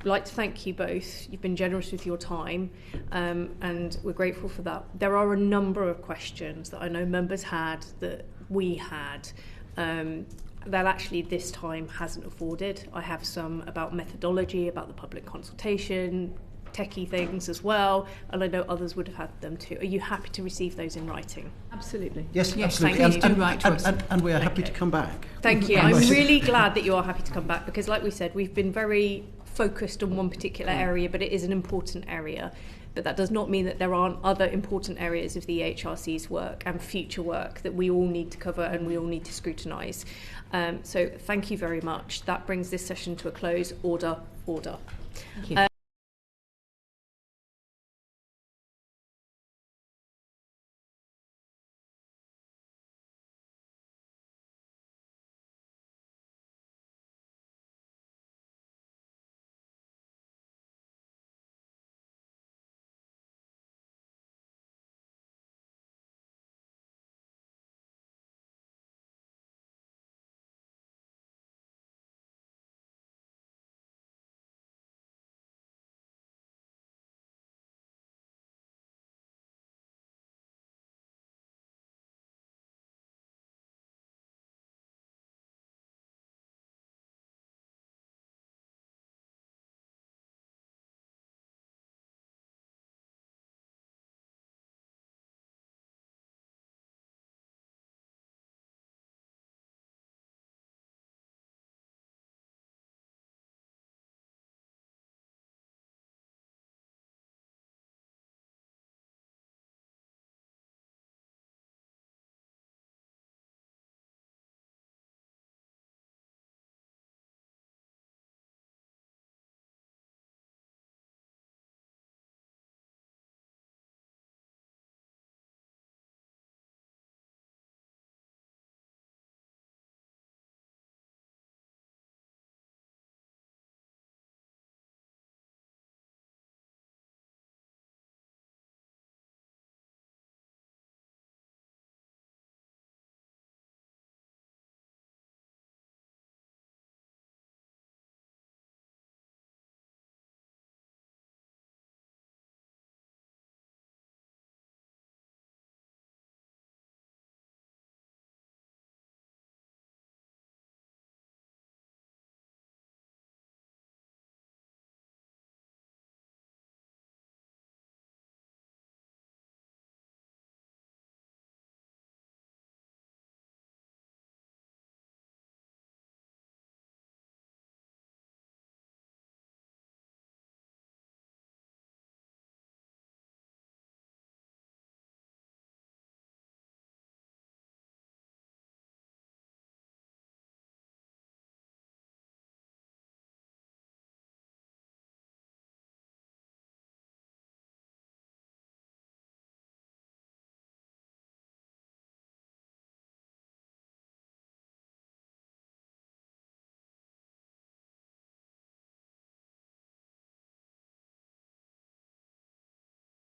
like to thank you both. You've been generous with your time, and we're grateful for that. There are a number of questions that I know members had, that we had, that actually this time hasn't afforded. I have some about methodology, about the public consultation, techie things as well, and I know others would have had them too. Are you happy to receive those in writing? Absolutely. Yes, absolutely. And we are happy to come back. Thank you. I'm really glad that you are happy to come back, because like we said, we've been very focused on one particular area, but it is an important area. But that does not mean that there aren't other important areas of the EHRC's work and future work that we all need to cover and we all need to scrutinise. So thank you very much. That brings this session to a close. Order. Thank you.